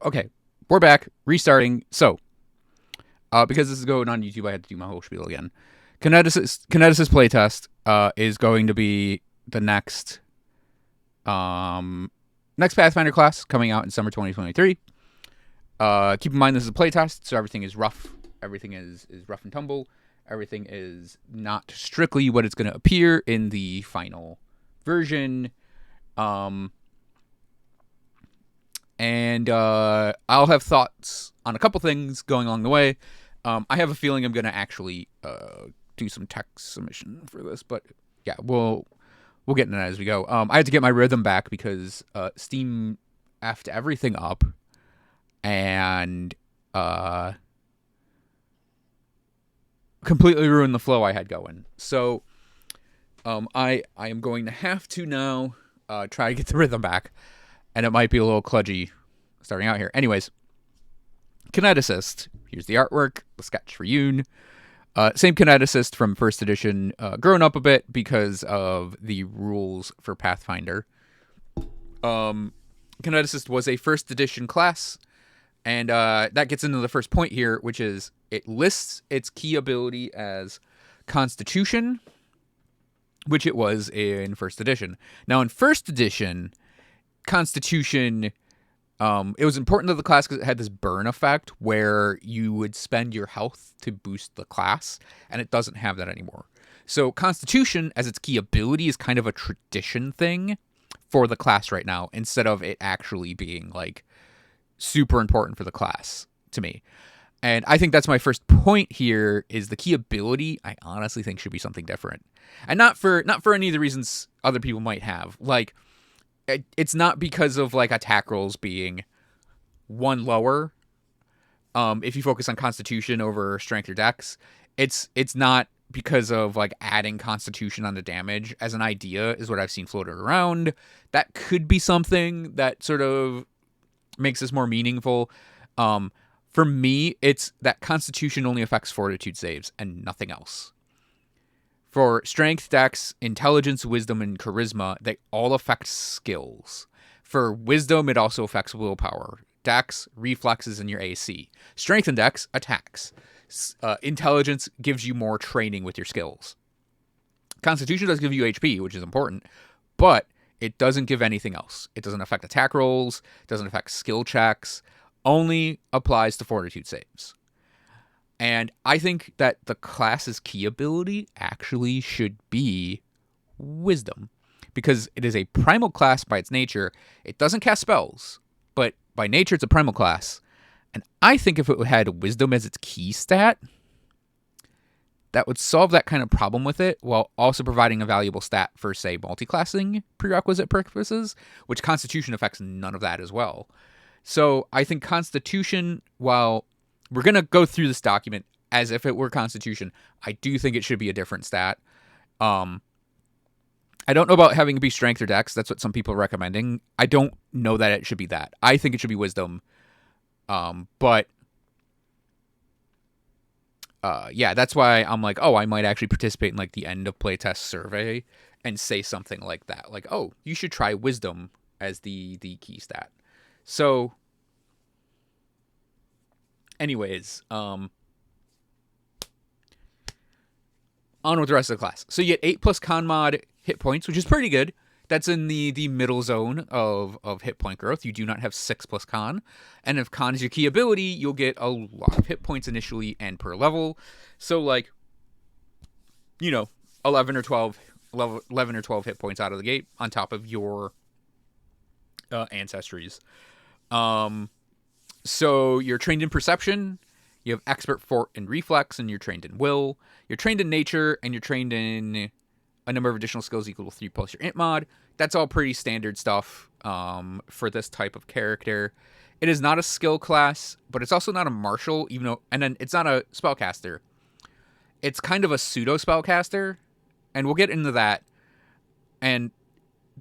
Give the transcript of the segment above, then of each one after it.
Okay, we're back, restarting. So, because this is going on YouTube, I had to do my whole spiel again. Kineticist Playtest is going to be the next Pathfinder class coming out in summer 2023. Keep in mind this is a playtest, so everything is rough. Everything is rough and tumble. Everything is not strictly what it's going to appear in the final version. And I'll have thoughts on a couple things going along the way. I have a feeling I'm going to actually do some text submission for this, but yeah, we'll get into that as we go. I had to get my rhythm back because Steam effed everything up, and completely ruined the flow I had going. So I am going to have to now try to get the rhythm back, and it might be a little kludgy starting out here. Anyways, Kineticist. Here's the artwork, the sketch for Yoon. Same Kineticist from first edition, grown up a bit because of the rules for Pathfinder. Kineticist was a first edition class, and that gets into the first point here, which is it lists its key ability as Constitution, which it was in first edition. Now, in first edition, Constitution, it was important to the class because it had this burn effect where you would spend your health to boost the class, and it doesn't have that anymore. So Constitution, as its key ability, is kind of a tradition thing for the class right now, instead of it actually being, like, super important for the class, to me. And I think that's my first point here, is the key ability, I honestly think, should be something different. And not for any of the reasons other people might have. Like, it's not because of, like, attack rolls being one lower. If you focus on Constitution over Strength or Dex, it's not because of, like, adding Constitution on the damage as an idea is what I've seen floated around. That could be something that sort of makes this more meaningful. For me, it's that Constitution only affects Fortitude saves and nothing else. For Strength, Dex, Intelligence, Wisdom, and Charisma, they all affect skills. For Wisdom, it also affects Willpower. Dex, Reflexes, and your AC. Strength and Dex, attacks. Intelligence gives you more training with your skills. Constitution does give you HP, which is important, but it doesn't give anything else. It doesn't affect attack rolls, doesn't affect skill checks, only applies to Fortitude saves. And I think that the class's key ability actually should be Wisdom, because it is a primal class by its nature. It doesn't cast spells, but by nature it's a primal class. And I think if it had Wisdom as its key stat, that would solve that kind of problem with it, while also providing a valuable stat for, say, multi-classing prerequisite purposes, which Constitution affects none of that as well. So I think Constitution, while we're going to go through this document as if it were Constitution, I do think it should be a different stat. I don't know about having it be Strength or Dex. That's what some people are recommending. I don't know that it should be that. I think it should be Wisdom. But yeah, that's why I'm like, oh, I might actually participate in, like, the end of playtest survey and say something like that. Like, oh, you should try Wisdom as the key stat. So, anyways, on with the rest of the class. So you get 8 plus con mod hit points, which is pretty good. That's in the middle zone of hit point growth. You do not have 6 plus con. And if con is your key ability, you'll get a lot of hit points initially and per level. So, like, 11 or 12 hit points out of the gate on top of your ancestries. So you're trained in Perception, you have Expert, Fort, and Reflex, and you're trained in Will. You're trained in Nature, and you're trained in a number of additional skills equal to 3 plus your Int mod. That's all pretty standard stuff for this type of character. It is not a skill class, but it's also not a martial, and then it's not a spellcaster. It's kind of a pseudo spellcaster, and we'll get into that. And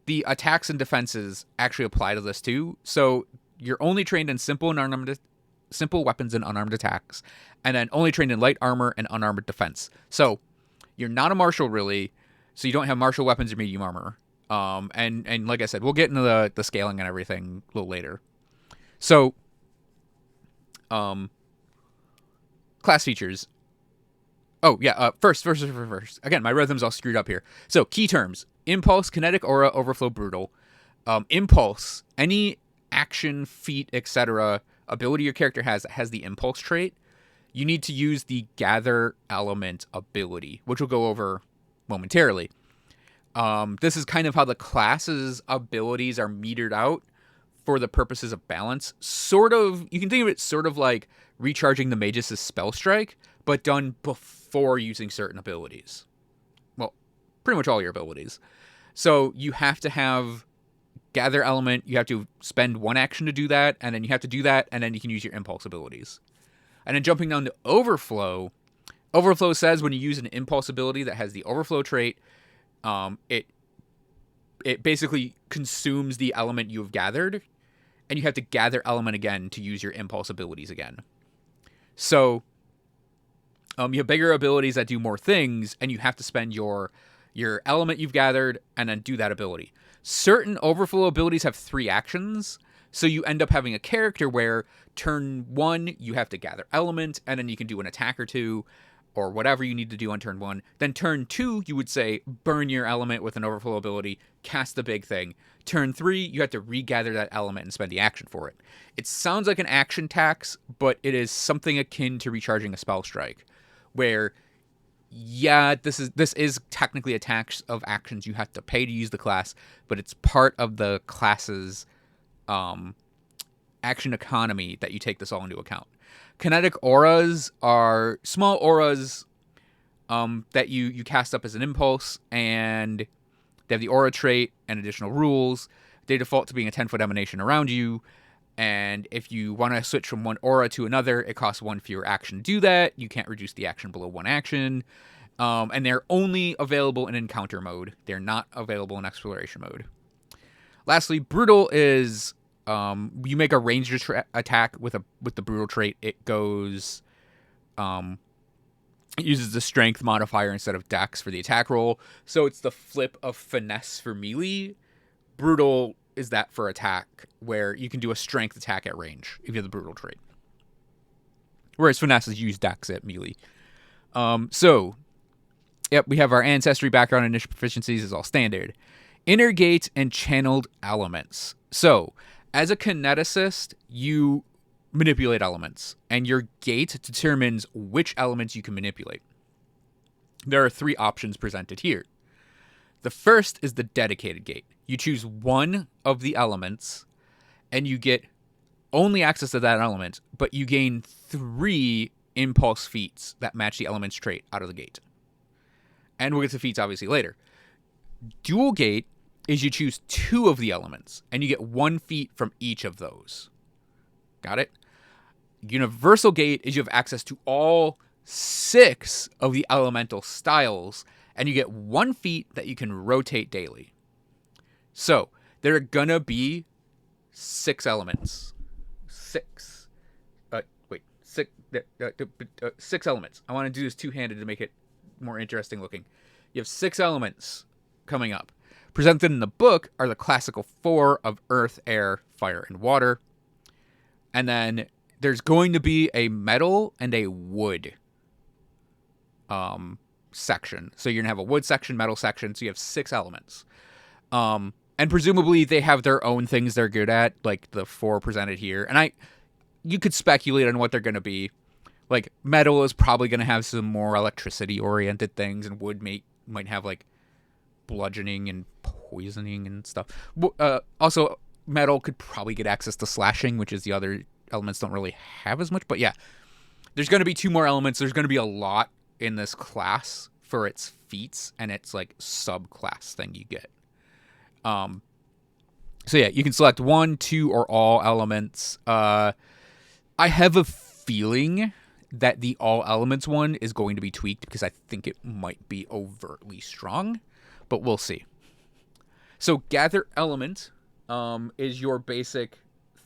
the attacks and defenses actually apply to this too. So you're only trained in simple weapons and unarmed attacks, and then only trained in light armor and unarmored defense. So you're not a martial, really. So you don't have martial weapons or medium armor. And like I said, we'll get into the scaling and everything a little later. So Class features. Oh, yeah, first. Again, my rhythm's all screwed up here. So, key terms. Impulse, Kinetic Aura, Overflow, Brutal. Impulse, any action, feat, etc. ability your character has that has the Impulse trait, you need to use the Gather Element ability, which we'll go over momentarily. This is kind of how the class's abilities are metered out for the purposes of balance. Sort of, you can think of it sort of like recharging the Mage's Spell Strike, but done before using certain abilities. Well, pretty much all your abilities. So you have to have Gather Element, you have to spend one action to do that, and then you have to do that, and then you can use your Impulse abilities. And then jumping down to Overflow, Overflow says when you use an Impulse ability that has the Overflow trait, it basically consumes the element you have gathered, and you have to gather element again to use your Impulse abilities again. So you have bigger abilities that do more things, and you have to spend your element you've gathered and then do that ability. Certain Overflow abilities have 3 actions, so you end up having a character where turn 1 you have to gather element, and then you can do an attack or 2, or whatever you need to do on turn 1. Then turn 2, you would say, burn your element with an Overflow ability, cast the big thing. Turn 3, you have to regather that element and spend the action for it. It sounds like an action tax, but it is something akin to recharging a spell strike, where, yeah, this is technically a tax of actions you have to pay to use the class, but it's part of the class's action economy that you take this all into account. Kinetic Auras are small auras that you cast up as an impulse, and they have the aura trait and additional rules. They default to being a 10-foot emanation around you, and if you want to switch from one aura to another, it costs 1 fewer action to do that. You can't reduce the action below 1 action, and they're only available in encounter mode. They're not available in exploration mode. Lastly, Brutal is you make a ranged attack with the Brutal trait. It goes, it uses the strength modifier instead of dex for the attack roll. So it's the flip of finesse for melee. Brutal is that for attack, where you can do a strength attack at range if you have the Brutal trait. Whereas finesse is use dex at melee. So, yep, we have our ancestry, background, initial proficiencies is all standard. Inner gate and channeled elements. So, as a kineticist, you manipulate elements, and your gate determines which elements you can manipulate. There are 3 options presented here. The first is the dedicated gate. You choose one of the elements, and you get only access to that element, but you gain 3 impulse feats that match the element's trait out of the gate. And we'll get to feats obviously later. Dualgate is you choose 2 of the elements, and you get 1 feat from each of those. Got it? Universalgate is you have access to all 6 of the elemental styles, and you get 1 feat that you can rotate daily. So, there are gonna be 6 elements. 6. 6 elements. I want to do this two-handed to make it more interesting looking. You have 6 elements coming up. Presented in the book are the classical 4 of earth, air, fire, and water. And then there's going to be a metal and a wood section. So you're going to have a wood section, metal section, so you have 6 elements. And presumably they have their own things they're good at, like the 4 presented here. And you could speculate on what they're going to be. Like, metal is probably going to have some more electricity-oriented things, and wood might have, like, bludgeoning and poisoning and stuff. Also, metal could probably get access to slashing, which is the other elements don't really have as much. But yeah, there's going to be 2 more elements. There's going to be a lot in this class for its feats and its, like, subclass thing you get. So yeah, you can select 1, 2, or all elements. I have a feeling that the all elements one is going to be tweaked because I think it might be overtly strong, but we'll see. So gather element is your basic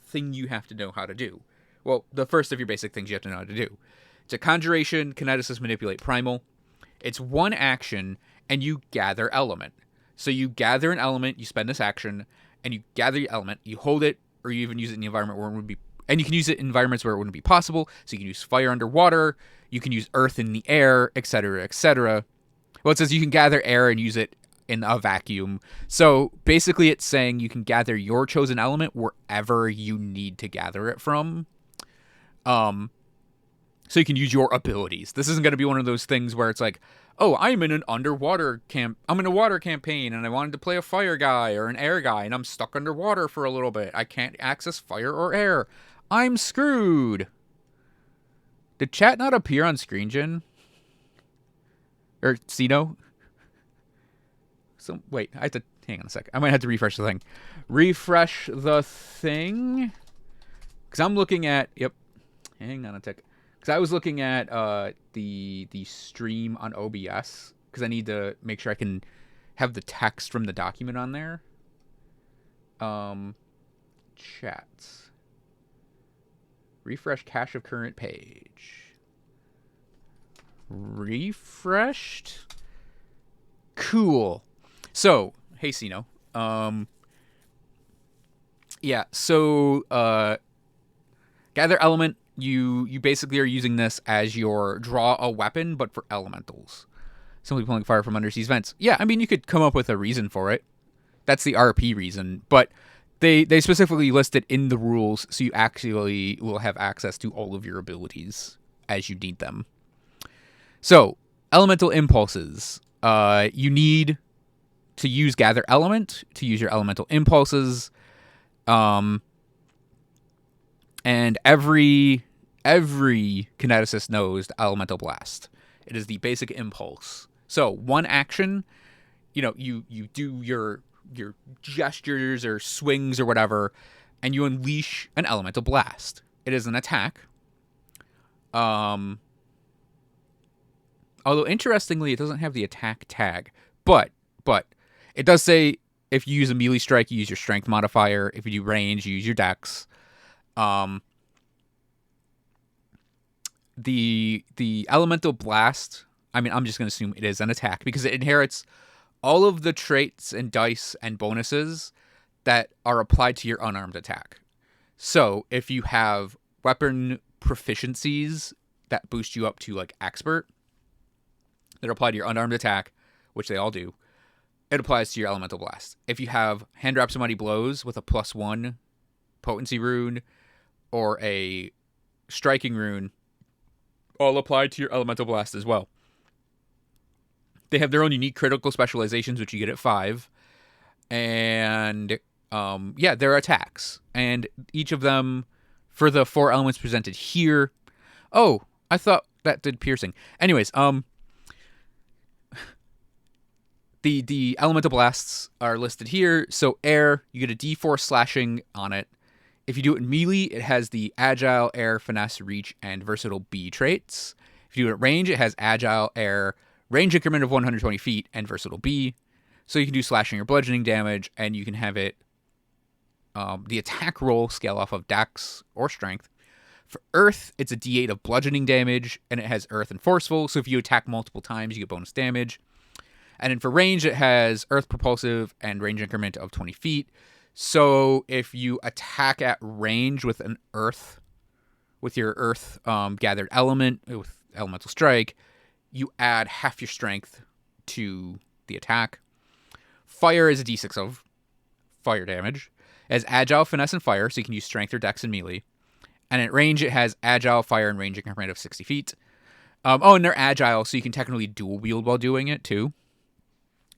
thing you have to know how to do. Well, the first of your basic things you have to know how to do. It's a conjuration, kineticist, manipulate, primal. It's 1 action, and you gather element. So you gather an element, you spend this action, and you gather your element, you hold it, or you even use it in the environment where it would be And you can use it in environments where it wouldn't be possible. So you can use fire underwater, you can use earth in the air, etc., etc. Well, it says you can gather air and use it in a vacuum. So basically it's saying you can gather your chosen element wherever you need to gather it from. So you can use your abilities. This isn't going to be one of those things where it's like, oh, I'm in a water campaign and I wanted to play a fire guy or an air guy and I'm stuck underwater for a little bit. I can't access fire or air. I'm screwed. Did chat not appear on screen, Jin? Or Cino? So wait, I have to hang on a sec. I might have to refresh the thing. Refresh the thing. Because I'm looking at, yep. Hang on a tick. Because I was looking at the stream on OBS. Because I need to make sure I can have the text from the document on there. Chats. Refresh cache of current page. Refreshed. Cool. So, hey Sino. Yeah, so gather element, you basically are using this as your draw a weapon, but for elementals. Simply pulling fire from undersea vents. Yeah, I mean, you could come up with a reason for it. That's the RP reason, but they specifically list it in the rules, so you actually will have access to all of your abilities as you need them. So, elemental impulses. You need to use gather element to use your elemental impulses. And every kineticist knows the elemental blast. It is the basic impulse. So one action, you do your gestures or swings or whatever, and you unleash an elemental blast. It is an attack. Although interestingly, it doesn't have the attack tag, but it does say if you use a melee strike, you use your strength modifier. If you do range, you use your dex. The elemental blast, I mean, I'm just going to assume it is an attack because it inherits all of the traits and dice and bonuses that are applied to your unarmed attack. So if you have weapon proficiencies that boost you up to like expert that apply to your unarmed attack, which they all do, it applies to your elemental blast. If you have hand wraps of mighty blows with a +1 potency rune or a striking rune, all apply to your elemental blast as well. They have their own unique critical specializations, which you get at 5. And yeah, they're attacks. And each of them, for the 4 elements presented here. Oh, I thought that did piercing. Anyways, the elemental blasts are listed here. So air, you get a D4 slashing on it. If you do it in melee, it has the agile, air, finesse, reach, and versatile B traits. If you do it at range, it has agile, air, range increment of 120 feet, and versatile B. So you can do slashing or bludgeoning damage, and you can have it the attack roll scale off of dex or strength. For earth, it's a D8 of bludgeoning damage, and it has earth and forceful. So if you attack multiple times, you get bonus damage. And then for range, it has earth propulsive and range increment of 20 feet. So if you attack at range with an earth, with your earth gathered element, with elemental strike, you add half your strength to the attack. Fire is a d6 of fire damage. It has agile, finesse, and fire, so you can use strength or dex and melee. And at range, it has agile, fire, and range increment of 60 feet. And they're agile, so you can technically dual wield while doing it too,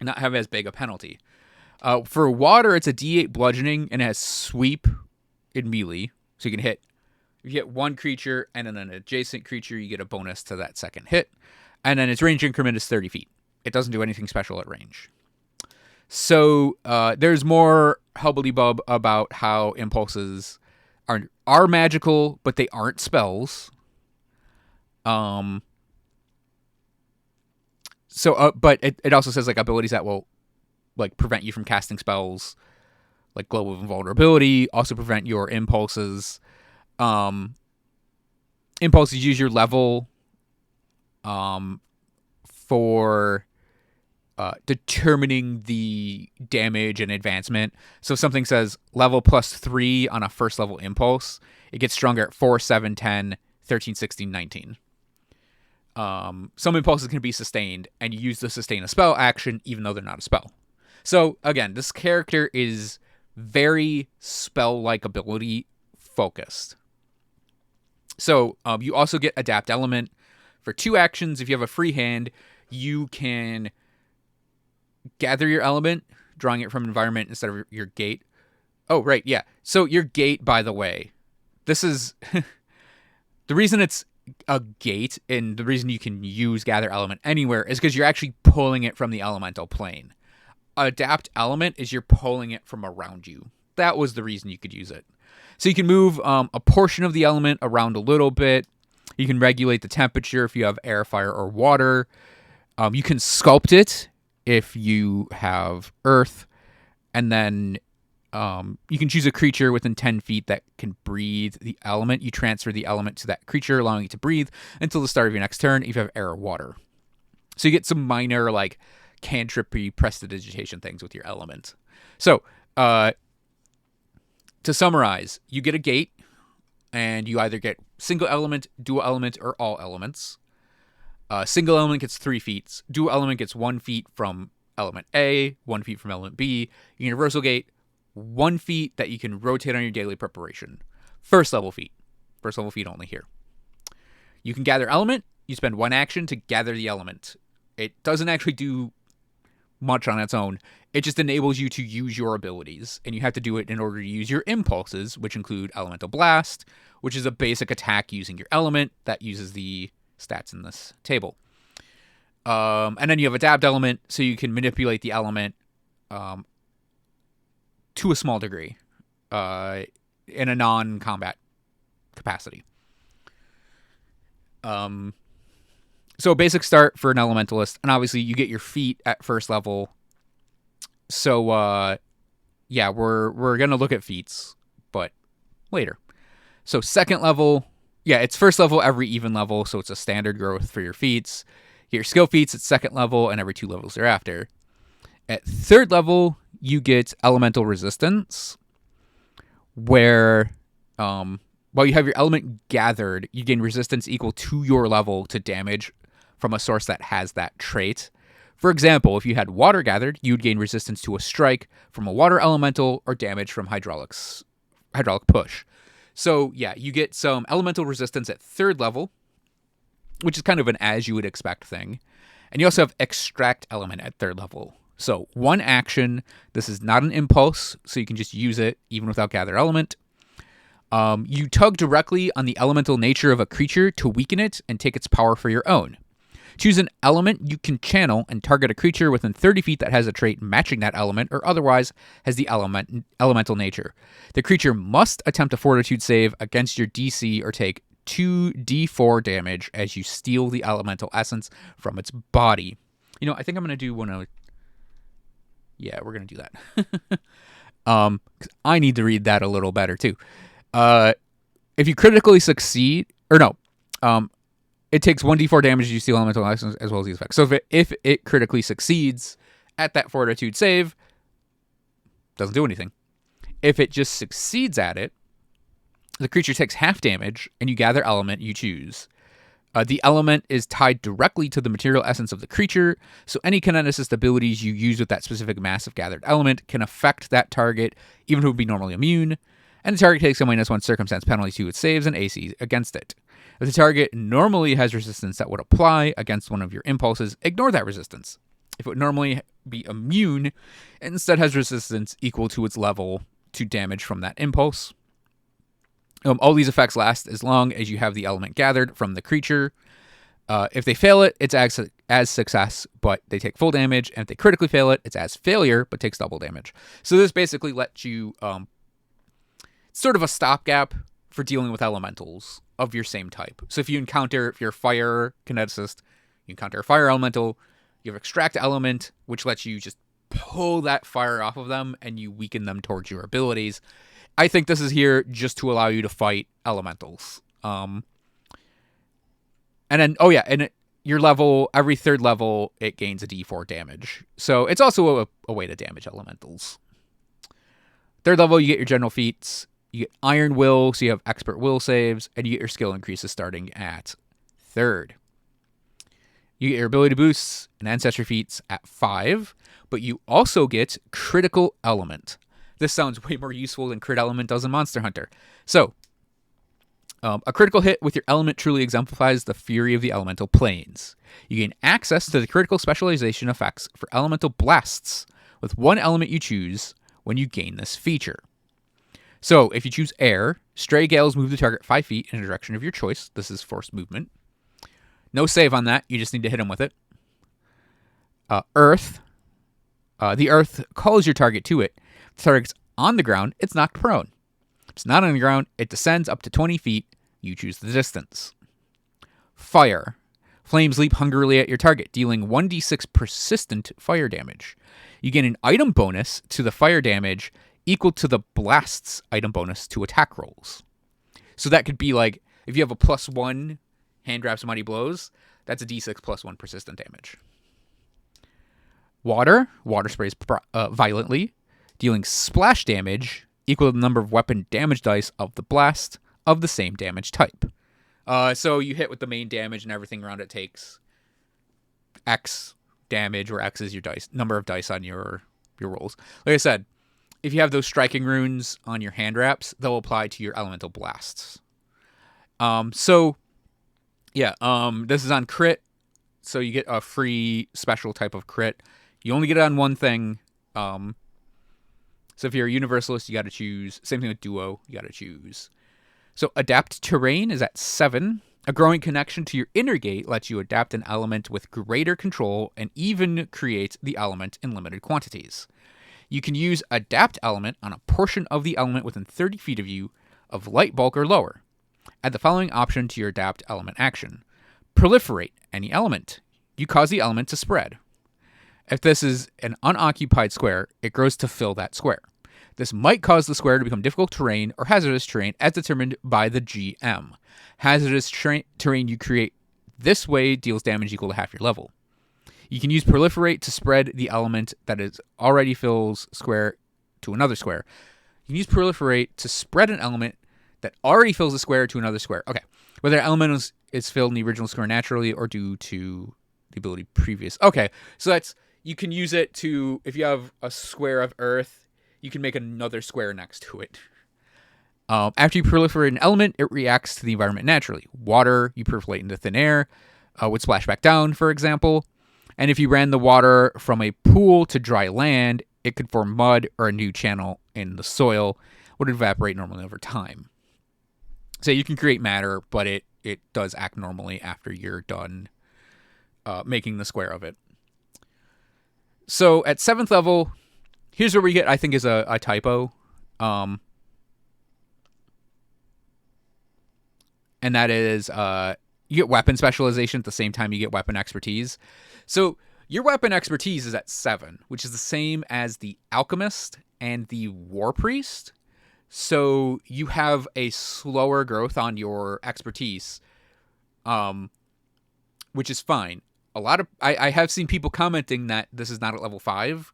and not have as big a penalty. For water, it's a D8 bludgeoning, and it has sweep in melee. So you can hit, if you hit one creature and then an adjacent creature, you get a bonus to that second hit. And then its range increment is 30 feet. It doesn't do anything special at range. So there's more hubbly-bub about how impulses are magical, but they aren't spells. But it also says like abilities that will like prevent you from casting spells, like Glow of Invulnerability, also prevent your impulses. Impulses use your level for determining the damage and advancement. So if something says level +3 on a first level impulse, It gets stronger at 4, 7, 10, 13, 16, 19. Some impulses can be sustained, and you use the sustain a spell action even though they're not a spell. So, again, this character is very spell-like ability focused. So, you also get Adapt Element. For 2 actions, if you have a free hand, you can gather your element, drawing it from environment instead of your gate. Oh, right, yeah. So your gate, by the way, this is... the reason it's a gate and the reason you can use gather element anywhere is because you're actually pulling it from the elemental plane. Adapt element is you're pulling it from around you. That was the reason you could use it. So you can move a portion of the element around a little bit. You can regulate the temperature if you have air, fire, or water. You can sculpt it if you have earth. And then you can choose a creature within 10 feet that can breathe the element. You transfer the element to that creature, allowing it to breathe until the start of your next turn if you have air or water. So you get some minor, like, cantripy prestidigitation things with your element. So, to summarize, you get a gate, and you either get single element, dual element, or all elements. Single element gets 3 feet. Dual element gets 1 feet from element A, 1 feet from element B. Universalgate, 1 feet that you can rotate on your daily preparation. First level feat. First level feat only here. You can gather element. You spend 1 action to gather the element. It doesn't actually do much on its own. It just enables you to use your abilities, and you have to do it in order to use your impulses, which include Elemental Blast, which is a basic attack using your element that uses the stats in this table. And then you have Adapt Element, so you can manipulate the element to a small degree in a non-combat capacity. So a basic start for an elementalist, and obviously you get your feat at first level. So yeah, we're gonna look at feats, but later. So second level, yeah, it's first level every even level, so it's a standard growth for your feats. Your skill feats at second level and every 2 levels thereafter. At third level, you get elemental resistance, where while you have your element gathered, you gain resistance equal to your level to damage from a source that has that trait. For example, if you had water gathered, you'd gain resistance to a strike from a water elemental or damage from hydraulic push. So yeah, you get some elemental resistance at third level, which is kind of an as you would expect thing. And you also have extract element at third level. So 1 action, this is not an impulse, so you can just use it even without gather element. You tug directly on the elemental nature of a creature to weaken it and take its power for your own. Choose an element you can channel and target a creature within 30 feet that has a trait matching that element or otherwise has the elemental nature. The creature must attempt a fortitude save against your DC or take 2d4 damage as you steal the elemental essence from its body. You know, I think I'm going to do one of... Yeah, we're going to do that. 'Cause I need to read that a little better too. If you critically succeed... Or no. It takes 1d4 damage as you steal elemental essence as well as these effects. So if it critically succeeds at that fortitude save, doesn't do anything. If it just succeeds at it, the creature takes half damage, and you gather element you choose. The element is tied directly to the material essence of the creature, so any kineticist abilities you use with that specific massive gathered element can affect that target, even if it would be normally immune, and the target takes a -1 circumstance penalty to its saves and ACs against it. If the target normally has resistance that would apply against one of your impulses, ignore that resistance. If it would normally be immune, it instead has resistance equal to its level to damage from that impulse. All these effects last as long as you have the element gathered from the creature. If they fail it, it's as success, but they take full damage. And if they critically fail it, it's as failure, but takes double damage. So this basically lets you... sort of a stopgap for dealing with elementals of your same type. So if you're a fire kineticist, you encounter a fire elemental, you have extract element, which lets you just pull that fire off of them and you weaken them towards your abilities. I think this is here just to allow you to fight elementals. And then, your level, every third level, it gains a d4 damage. So it's also a way to damage elementals. Third level, you get your general feats. You get Iron Will, so you have expert will saves, and you get your skill increases starting at 3rd. You get your ability boosts and ancestry feats at 5, but you also get Critical Element. This sounds way more useful than Crit Element does in Monster Hunter. So, a critical hit with your element truly exemplifies the fury of the elemental planes. You gain access to the critical specialization effects for elemental blasts with one element you choose when you gain this feature. So, if you choose air, stray gales move the target 5 feet in a direction of your choice. This is forced movement. No save on that. You just need to hit him with it. Earth. The earth calls your target to it. If the target's on the ground, it's knocked prone. If it's not on the ground, it descends up to 20 feet. You choose the distance. Fire. Flames leap hungrily at your target, dealing 1d6 persistent fire damage. You gain an item bonus to the fire damage equal to the blast's item bonus to attack rolls. So that could be like, if you have a +1 hand grabs mighty blows, that's a d6 +1 persistent damage. Water. Water sprays violently, dealing splash damage equal to the number of weapon damage dice of the blast of the same damage type. So you hit with the main damage and everything around it takes X damage, where X is your dice number of dice on your rolls. Like I said, if you have those striking runes on your hand wraps, they'll apply to your elemental blasts. This is on crit, so you get a free special type of crit. You only get it on one thing. So if you're a Universalist, you got to choose. Same thing with Duo, you got to choose. So Adapt Terrain is at 7. A growing connection to your inner gate lets you adapt an element with greater control and even create the element in limited quantities. You can use Adapt Element on a portion of the element within 30 feet of you of light bulk or lower. Add the following option to your Adapt Element action. Proliferate any element. You cause the element to spread. If this is an unoccupied square, it grows to fill that square. This might cause the square to become difficult terrain or hazardous terrain as determined by the GM. Hazardous terrain you create this way deals damage equal to half your level. You can use Proliferate to spread the element that is already fills square to another square. You can use Proliferate to spread an element that already fills a square to another square. Okay, whether an element is filled in the original square naturally or due to the ability previous. Okay, so that's, you can use it to, if you have a square of earth, you can make another square next to it. After you proliferate an element, it reacts to the environment naturally. Water, you proliferate into thin air, would splash back down, for example. And if you ran the water from a pool to dry land, it could form mud or a new channel in the soil, would evaporate normally over time. So you can create matter, but it does act normally after you're done making the square of it. So at 7th level, here's where we get, I think, is a typo. And that is, you get weapon specialization at the same time you get weapon expertise. So your weapon expertise is at 7, which is the same as the alchemist and the war priest. So you have a slower growth on your expertise, which is fine. I have seen people commenting that this is not at level 5.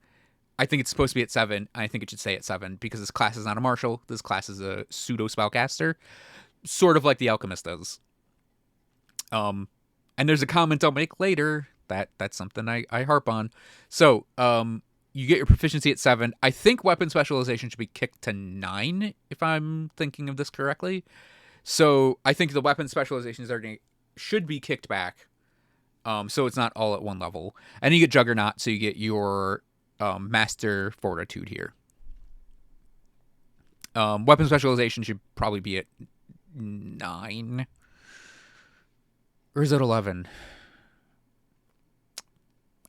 I think it's supposed to be at 7. I think it should stay at 7 because this class is not a martial. This class is a pseudo spellcaster, sort of like the alchemist does. And there's a comment I'll make later that's something I harp on. So you get your proficiency at 7. I think weapon specialization should be kicked to 9 if I'm thinking of this correctly. So I think the weapon specializations should be kicked back. So it's not all at one level. And you get Juggernaut, so you get your Master Fortitude here. Weapon specialization should probably be at 9. Or is it 11?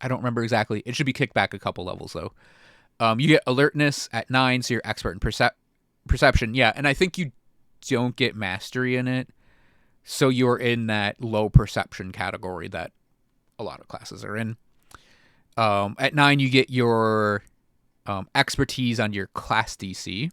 I don't remember exactly. It should be kicked back a couple levels, though. You get Alertness at 9, so you're expert in perception. Yeah, and I think you don't get Mastery in it. So you're in that low perception category that a lot of classes are in. At 9, you get your expertise on your class DC.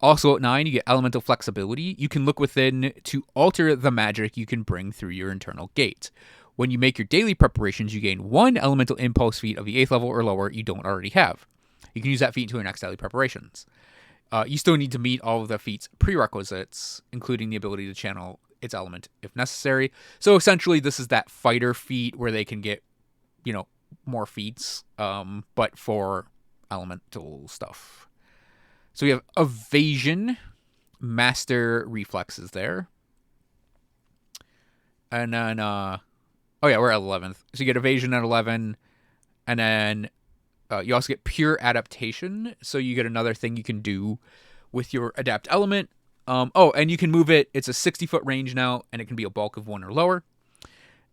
Also at 9, you get elemental flexibility. You can look within to alter the magic you can bring through your internal gate. When you make your daily preparations, you gain 1 elemental impulse feat of the 8th level or lower you don't already have. You can use that feat into your next daily preparations. You still need to meet all of the feat's prerequisites, including the ability to channel its element if necessary. So essentially, this is that fighter feat where they can get, more feats, but for elemental stuff. So we have evasion, master reflexes there. And then, we're at 11th. So you get evasion at 11, and then you also get pure adaptation. So you get another thing you can do with your adapt element. And you can move it. It's a 60-foot range now, and it can be a bulk of 1 or lower.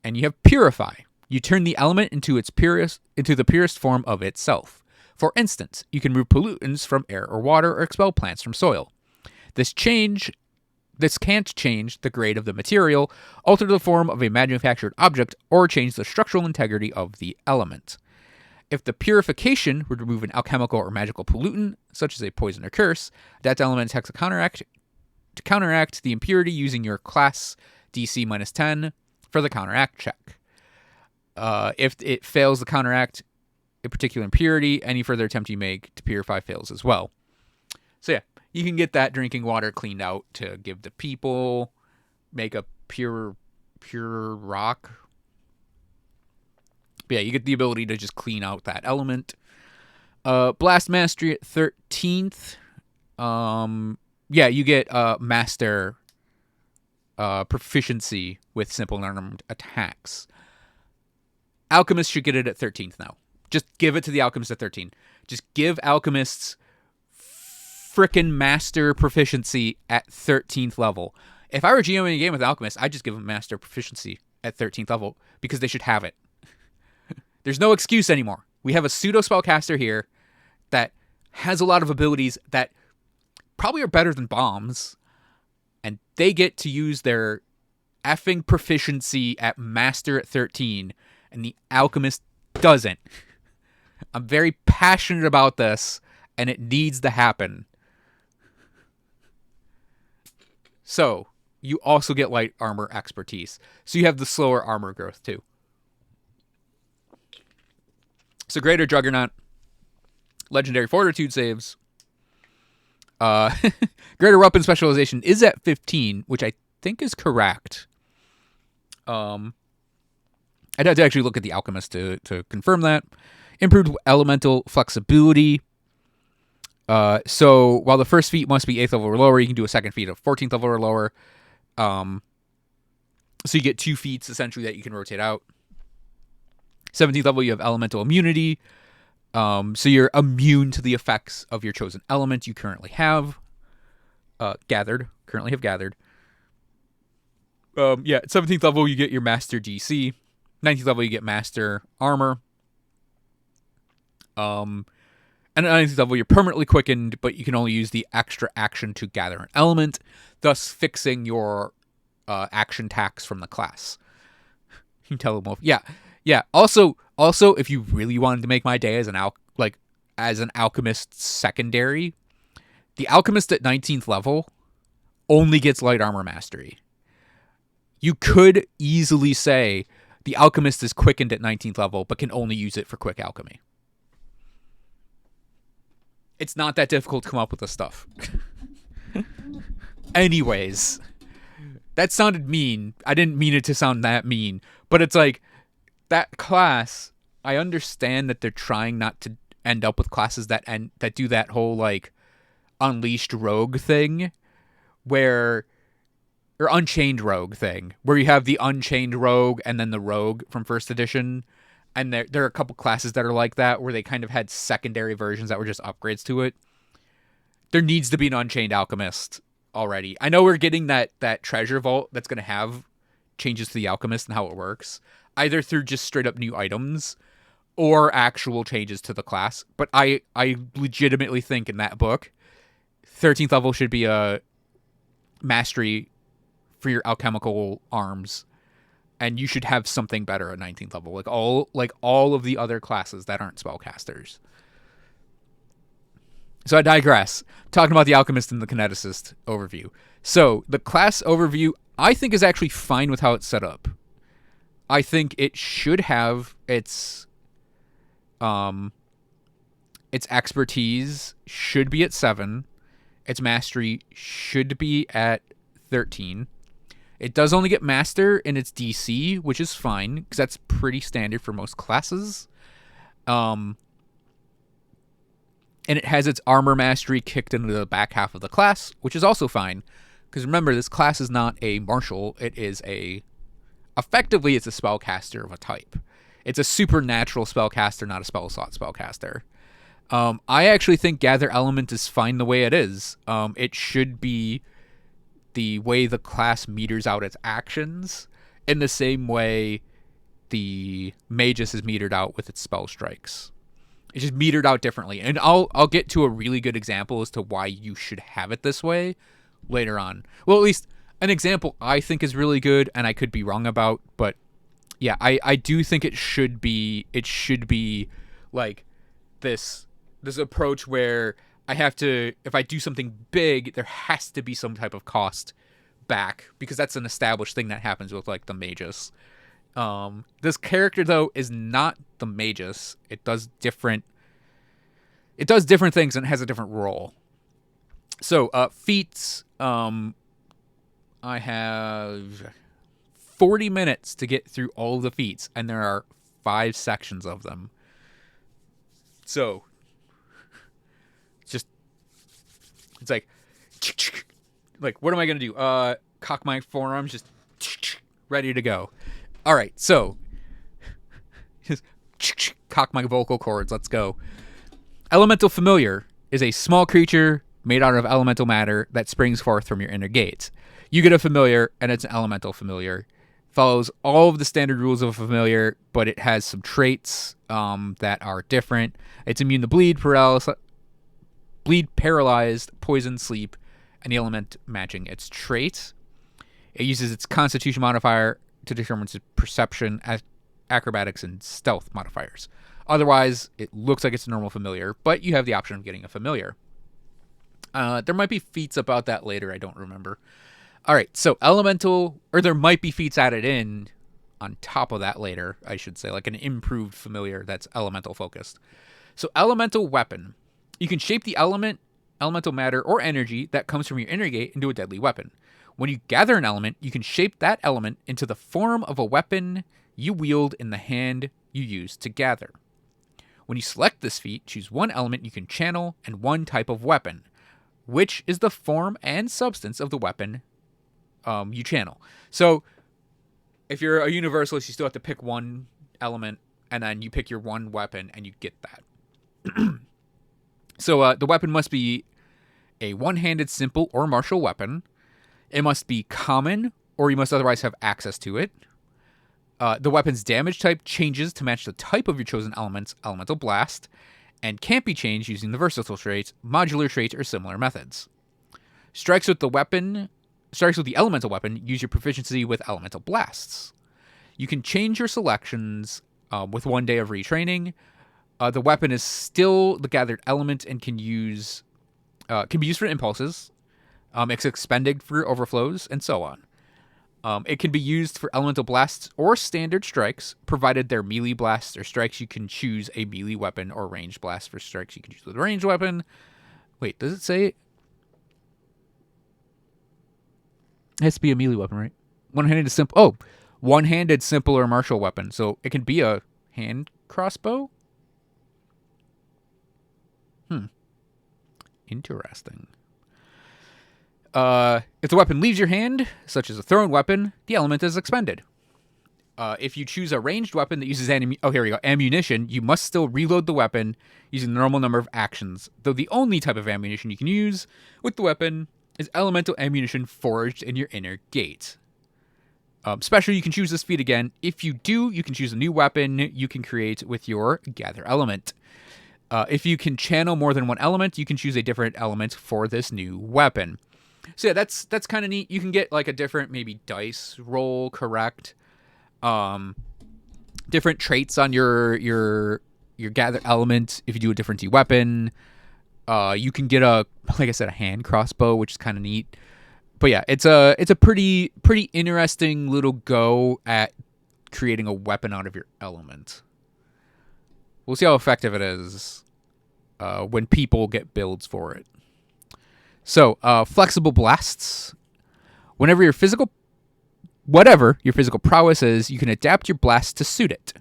And you have Purify. You turn the element into the purest form of itself. For instance, you can remove pollutants from air or water or expel plants from soil. This can't change the grade of the material, alter the form of a manufactured object, or change the structural integrity of the element. If the purification would remove an alchemical or magical pollutant, such as a poison or curse, that element attacks to counteract the impurity using your class DC -10 for the counteract check. If it fails to counteract a particular impurity, any further attempt you make to purify fails as well. So yeah, you can get that drinking water cleaned out to give the people, make a pure rock. But yeah, you get the ability to just clean out that element. Blast Mastery at 13th. You get Master Proficiency with simple and unarmed attacks. Alchemists should get it at 13th now. Just give it to the Alchemists at 13. Just give Alchemists frickin' Master Proficiency at 13th level. If I were GMing a game with Alchemists, I'd just give them Master Proficiency at 13th level because they should have it. There's no excuse anymore. We have a pseudo spellcaster here that has a lot of abilities that probably are better than bombs, and they get to use their effing proficiency at Master at 13, and the Alchemist doesn't. I'm very passionate about this, and it needs to happen. So, you also get light armor expertise. So you have the slower armor growth, too. So Greater Juggernaut, Legendary Fortitude saves. Greater Weapon Specialization is at 15, which I think is correct. I'd have to actually look at the Alchemist to confirm that. Improved Elemental Flexibility. So while the first feat must be 8th level or lower, you can do a second feat of 14th level or lower. So you get 2 feats, essentially, that you can rotate out. 17th level, you have Elemental Immunity. So you're immune to the effects of your chosen element you currently have. Currently have gathered. 17th level, you get your Master DC. 19th level, you get Master Armor. And at 19th level, you're permanently quickened, but you can only use the extra action to gather an element, thus fixing your action tax from the class. You can tell them, yeah. Also, if you really wanted to make my day as an Alchemist secondary, the Alchemist at 19th level only gets Light Armor Mastery. You could easily say the Alchemist is quickened at 19th level, but can only use it for quick alchemy. It's not that difficult to come up with this stuff. Anyways, that sounded mean. I didn't mean it to sound that mean, but it's like that class. I understand that they're trying not to end up with classes that do that whole like unleashed rogue thing, or unchained rogue thing, where you have the unchained rogue and then the rogue from first edition. And there are a couple classes that are like that, where they kind of had secondary versions that were just upgrades to it. There needs to be an Unchained Alchemist already. I know we're getting that treasure vault that's going to have changes to the Alchemist and how it works, either through just straight up new items or actual changes to the class. But I legitimately think in that book, 13th level should be a mastery for your alchemical arms. And you should have something better at 19th level, like all of the other classes that aren't spellcasters. So I digress. Talking about the Alchemist and the Kineticist overview. So the class overview, I think, is actually fine with how it's set up. I think it should have its expertise should be at 7. its mastery should be at 13. It does only get master in its DC, which is fine, because that's pretty standard for most classes. And it has its armor mastery kicked into the back half of the class, which is also fine. Because remember, this class is not a martial. It is effectively, it's a spellcaster of a type. It's a supernatural spellcaster, not a spell slot spellcaster. I actually think Gather Element is fine the way it is. It should be the way the class meters out its actions in the same way the Magus is metered out with its spell strikes. It's just metered out differently. And I'll get to a really good example as to why you should have it this way later on. Well, at least an example I think is really good, and I could be wrong about, but yeah, I do think it should be like this approach where I have to, if I do something big, there has to be some type of cost back, because that's an established thing that happens with like the Magus. This character though is not the Magus. It does different things and has a different role. So feats, I have 40 minutes to get through all of the feats, and there are 5 sections of them. So it's like what am I gonna do? Cock my forearms, just ready to go. All right, so just cock my vocal cords. Let's go. Elemental Familiar is a small creature made out of elemental matter that springs forth from your inner gate. You get a familiar, and it's an elemental familiar. Follows all of the standard rules of a familiar, but it has some traits that are different. It's immune to bleed, paralyzed, poison, sleep, and the element matching its trait. It uses its constitution modifier to determine its perception, acrobatics, and stealth modifiers. Otherwise, it looks like it's a normal familiar, but you have the option of getting a familiar. There might be feats about that later, I don't remember. All right, so elemental, or there might be feats added in on top of that later, I should say, like an improved familiar that's elemental focused. So elemental weapon. You can shape the element, elemental matter, or energy that comes from your inner gate into a deadly weapon. When you gather an element, you can shape that element into the form of a weapon you wield in the hand you use to gather. When you select this feat, choose one element you can channel and one type of weapon, which is the form and substance of the weapon you channel. So if you're a universalist, you still have to pick one element, and then you pick your one weapon, and you get that. So the weapon must be a one-handed, simple, or martial weapon. It must be common, or you must otherwise have access to it. The weapon's damage type changes to match the type of your chosen element's elemental blast, and can't be changed using the versatile traits, modular traits, or similar methods. Strikes with the elemental weapon, use your proficiency with elemental blasts. You can change your selections with 1 day of retraining. The weapon is still the gathered element and can be used for impulses. It's expended for overflows, and so on. It can be used for elemental blasts or standard strikes, provided they're melee blasts or strikes. You can choose a melee weapon, or ranged blast for strikes. You can choose with a ranged weapon. Wait, does it say? It has to be a melee weapon, right? One-handed, simple or martial weapon. So it can be a hand crossbow? Interesting. If the weapon leaves your hand, such as a thrown weapon, the element is expended. If you choose a ranged weapon that uses ammunition, you must still reload the weapon using the normal number of actions, though the only type of ammunition you can use with the weapon is elemental ammunition forged in your inner gate. Special, you can choose this feat again. If you do, you can choose a new weapon you can create with your gather element. If you can channel more than one element, you can choose a different element for this new weapon. So yeah, that's kind of neat. You can get like a different maybe dice roll correct. Different traits on your gather element if you do a different weapon. You can get a hand crossbow, which is kind of neat. But yeah, it's a pretty interesting little go at creating a weapon out of your element. We'll see how effective it is when people get builds for it. So, Flexible Blasts. Whatever your physical prowess is, you can adapt your blast to suit it.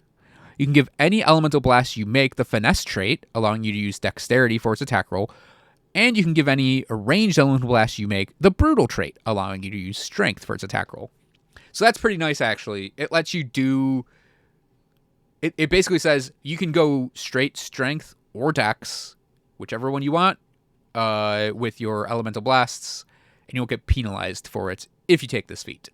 You can give any elemental blast you make the Finesse trait, allowing you to use Dexterity for its attack roll, and you can give any ranged elemental blast you make the Brutal trait, allowing you to use Strength for its attack roll. So that's pretty nice, actually. It lets you do... It basically says you can go straight Strength or Dex, whichever one you want, with your elemental blasts, and you won't get penalized for it if you take this feat.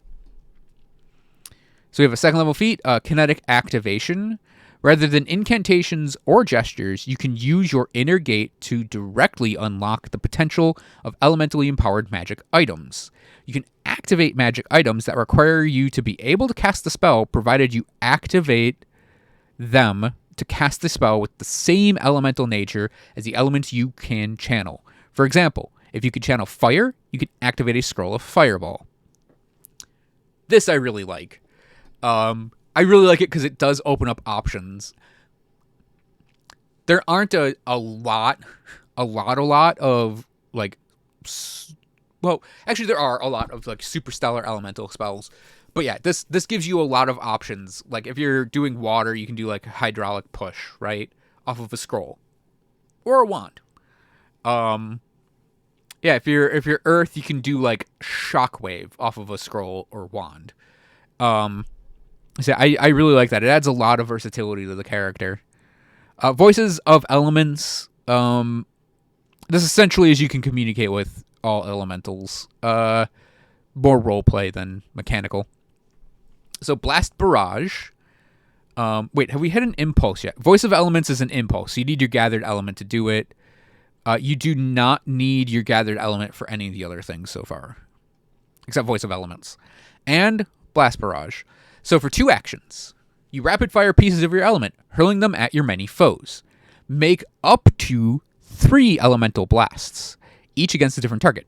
So we have a second level feat, Kinetic Activation. Rather than incantations or gestures, you can use your inner gate to directly unlock the potential of elementally empowered magic items. You can activate magic items that require you to be able to cast the spell, provided you activate them to cast the spell with the same elemental nature as the elements you can channel. For example, if you could channel fire, you can activate a scroll of Fireball. This I really like. I really like it because it does open up options. There aren't a lot of, like, well, actually there are a lot of, like, superstellar elemental spells. But yeah, this gives you a lot of options. Like, if you're doing water, you can do, like, a hydraulic push, right? Off of a scroll. Or a wand. Yeah, if you're earth, you can do, like, shockwave off of a scroll or wand. So I really like that. It adds a lot of versatility to the character. Voices of Elements. This essentially is you can communicate with all elementals. More roleplay than mechanical. So Blast Barrage. Wait, have we hit an impulse yet? Voice of Elements is an impulse. So you need your gathered element to do it. You do not need your gathered element for any of the other things so far. Except Voice of Elements. And Blast Barrage. So for 2 actions, you rapid fire pieces of your element, hurling them at your many foes. Make up to 3 elemental blasts, each against a different target.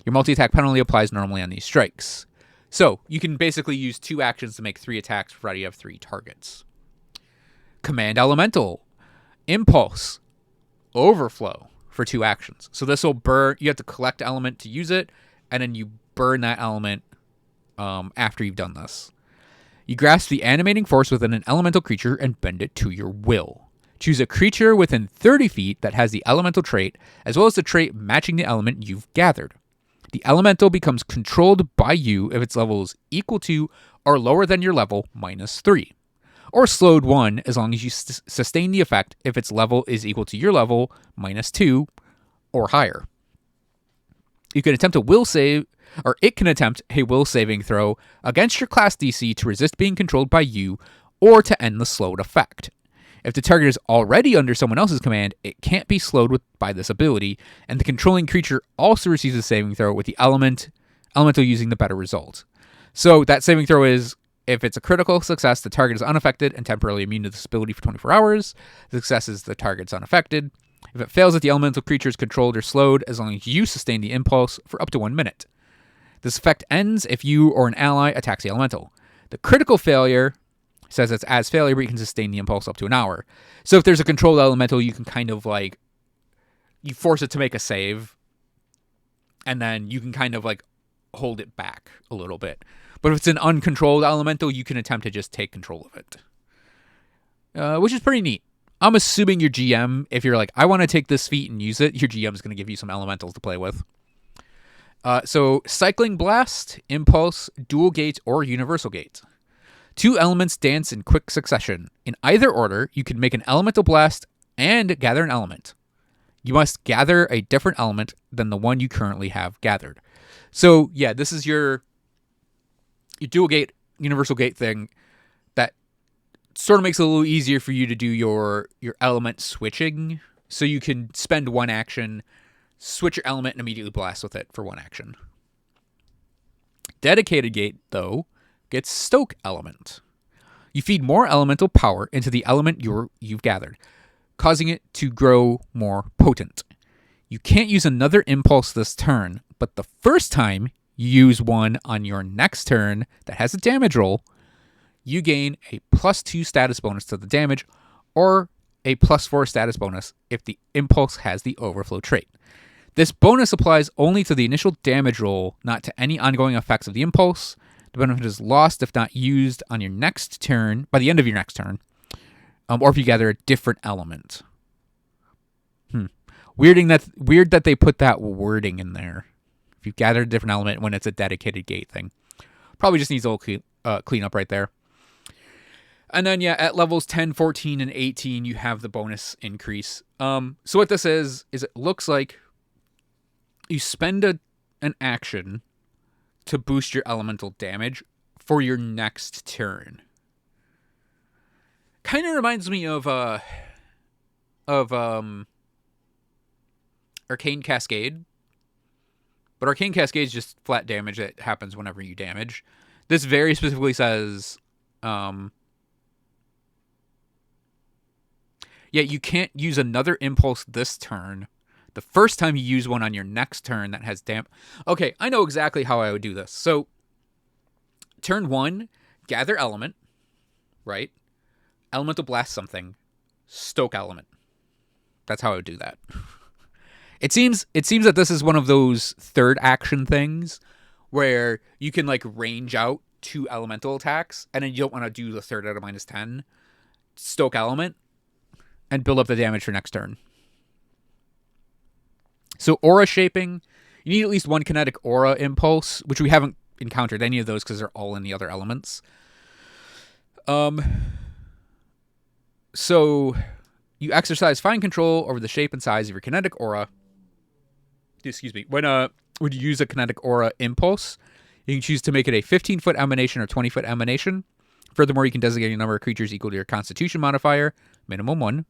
Your multi-attack penalty applies normally on these strikes. So you can basically use 2 actions to make 3 attacks, provided you have 3 targets. Command Elemental, Impulse, Overflow for 2 actions. So this will burn, you have to collect element to use it, and then you burn that element after you've done this. You grasp the animating force within an elemental creature and bend it to your will. Choose a creature within 30 feet that has the elemental trait, as well as the trait matching the element you've gathered. The elemental becomes controlled by you if its level is equal to or lower than your level -3. Or slowed 1 as long as you sustain the effect if its level is equal to your level -2 or higher. You can attempt a will save, or it can attempt a will saving throw against your class DC to resist being controlled by you or to end the slowed effect. If the target is already under someone else's command, it can't be slowed by this ability, and the controlling creature also receives a saving throw with the elemental using the better result. So that saving throw is, if it's a critical success, the target is unaffected and temporarily immune to this ability for 24 hours. The success is the target's unaffected. If it fails, that the elemental creature is controlled or slowed as long as you sustain the impulse for up to 1 minute. This effect ends if you or an ally attacks the elemental. The critical failure says it's as failure, but you can sustain the impulse up to an hour. So if there's a controlled elemental, you can kind of like, you force it to make a save, and then you can kind of like hold it back a little bit. But if it's an uncontrolled elemental, you can attempt to just take control of it, which is pretty neat. I'm assuming your GM, if you're like, I want to take this feat and use it, your GM is going to give you some elementals to play with. So Cycling Blast, Impulse, Dualgate, or Universalgate. 2 elements dance in quick succession. In either order, you can make an elemental blast and gather an element. You must gather a different element than the one you currently have gathered. So yeah, this is your Dualgate, Universalgate thing that sort of makes it a little easier for you to do your element switching. So you can spend 1 action, switch your element, and immediately blast with it for 1 action. Dedicated Gate, though, gets Stoke Element. You feed more elemental power into the element you've gathered, causing it to grow more potent. You can't use another impulse this turn, but the first time you use one on your next turn that has a damage roll, you gain a +2 status bonus to the damage, or a +4 status bonus if the impulse has the overflow trait. This bonus applies only to the initial damage roll, not to any ongoing effects of the impulse. The benefit is lost if not used on your next turn, by the end of your next turn, or if you gather a different element. Weird that they put that wording in there. If you gather a different element when it's a dedicated gate thing. Probably just needs a little cleanup right there. And then, yeah, at levels 10, 14, and 18, you have the bonus increase. So what this is it looks like you spend an action to boost your elemental damage for your next turn. Kind of reminds me of Arcane Cascade. But Arcane Cascade is just flat damage that happens whenever you damage. This very specifically says, you can't use another impulse this turn. The first time you use one on your next turn that has Okay, I know exactly how I would do this. So, turn 1, gather element, right? Elemental blast something, stoke element. That's how I would do that. It seems that this is one of those third action things where you can like range out 2 elemental attacks, and then you don't want to do the third out of -10, stoke element, and build up the damage for next turn. So aura shaping, you need at least 1 kinetic aura impulse, which we haven't encountered any of those because they're all in the other elements. So you exercise fine control over the shape and size of your kinetic aura. Excuse me. When you use a kinetic aura impulse, you can choose to make it a 15-foot emanation or 20-foot emanation. Furthermore, you can designate a number of creatures equal to your Constitution modifier, minimum 1.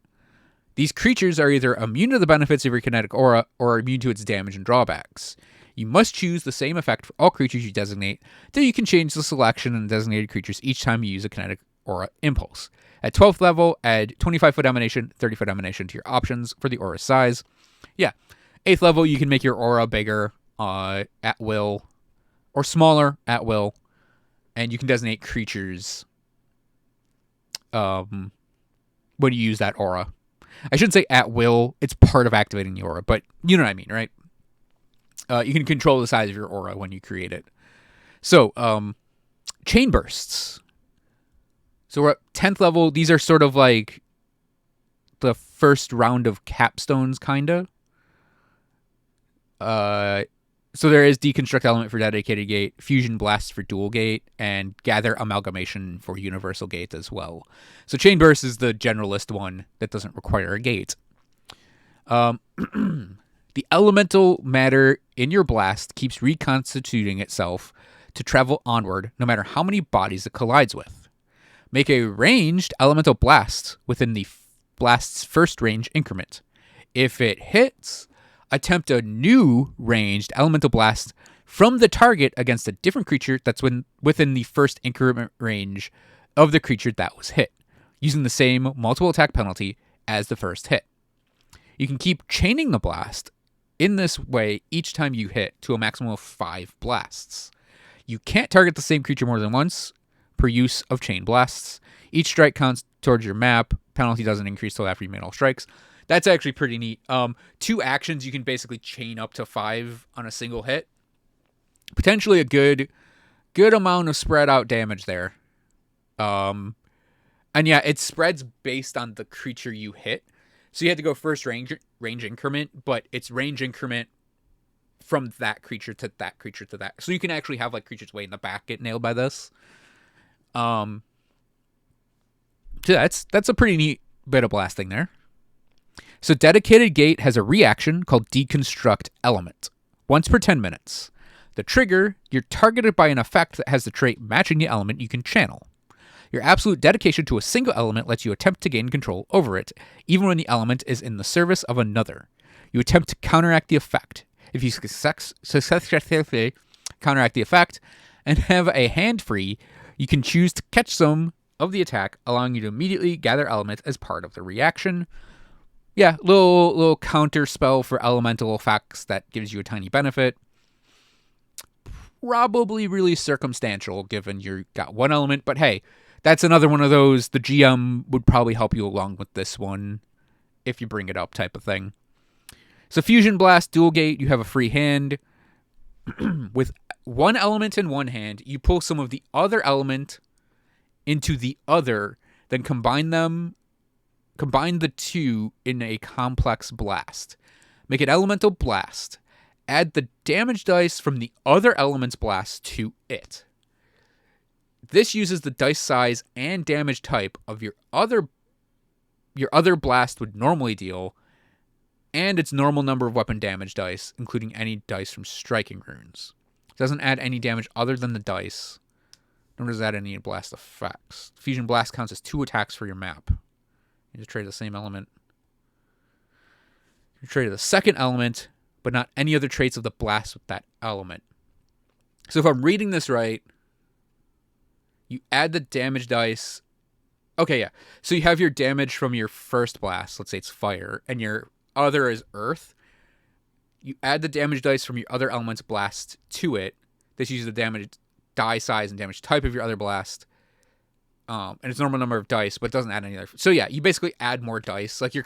These creatures are either immune to the benefits of your kinetic aura or immune to its damage and drawbacks. You must choose the same effect for all creatures you designate, though you can change the selection and designated creatures each time you use a kinetic aura impulse. At 12th level, add 25-foot emanation, 30-foot emanation to your options for the aura size. Yeah. 8th level, you can make your aura bigger at will or smaller at will, and you can designate creatures when you use that aura. I shouldn't say at will. It's part of activating the aura, but you know what I mean, right? You can control the size of your aura when you create it. So, chain bursts. So we're at 10th level. These are sort of like the first round of capstones, kind of. So there is Deconstruct Element for Dedicated Gate, Fusion Blast for Dualgate, and Gather Amalgamation for Universalgate as well. So Chain Burst is the generalist one that doesn't require a gate. The elemental matter in your blast keeps reconstituting itself to travel onward, no matter how many bodies it collides with. Make a ranged elemental blast within the blast's first range increment. If it hits, attempt a new ranged elemental blast from the target against a different creature that's within the first increment range of the creature that was hit, using the same multiple attack penalty as the first hit. You can keep chaining the blast in this way each time you hit to a maximum of 5 blasts. You can't target the same creature more than once per use of chain blasts. Each strike counts towards your map. Penalty doesn't increase till after you made all strikes. That's actually pretty neat. 2 actions, you can basically chain up to 5 on a single hit. Potentially a good amount of spread out damage there. And yeah, it spreads based on the creature you hit. So you had to go first range increment, but it's range increment from that creature to that creature to that. So you can actually have like creatures way in the back get nailed by this. So that's a pretty neat bit of blasting there. So Dedicated Gate has a reaction called Deconstruct Element. Once per 10 minutes. The trigger, you're targeted by an effect that has the trait matching the element you can channel. Your absolute dedication to a single element lets you attempt to gain control over it, even when the element is in the service of another. You attempt to counteract the effect. If you successfully counteract the effect and have a hand free, you can choose to catch some of the attack, allowing you to immediately gather elements as part of the reaction. Yeah, little counter spell for elemental effects that gives you a tiny benefit. Probably really circumstantial given you got one element, but hey, that's another one of those, the GM would probably help you along with this one if you bring it up type of thing. So Fusion Blast, Dualgate, you have a free hand. With one element in one hand, you pull some of the other element into the other, then combine the two in a complex blast. Make an elemental blast. Add the damage dice from the other element's blast to it. This uses the dice size and damage type of your other blast would normally deal, and its normal number of weapon damage dice, including any dice from striking runes. It doesn't add any damage other than the dice, nor does it add any blast effects. Fusion Blast counts as 2 attacks for your map. You just trade the same element. You trade the second element, but not any other traits of the blast with that element. So if I'm reading this right, you add the damage dice. Okay, yeah. So you have your damage from your first blast. Let's say it's fire, and your other is earth. You add the damage dice from your other element's blast to it. This uses the damage die size and damage type of your other blast. And it's normal number of dice, but it doesn't add any other. So yeah, you basically add more dice. Like you're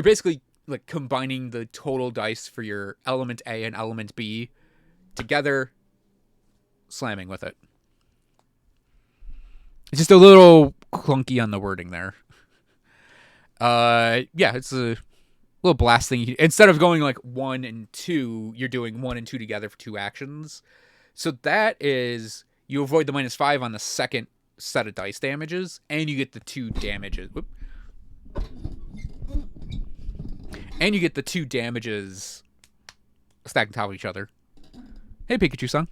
basically like combining the total dice for your element A and element B together, slamming with it. It's just a little clunky on the wording there. Yeah, it's a little blast thing. Instead of going like 1 and 2, you're doing 1 and 2 together for 2 actions. So that is, you avoid the -5 on the second set of dice damages, and you get the 2 damages. Whoop. And you get the 2 damages stacked on top of each other. Hey, Pikachu-san.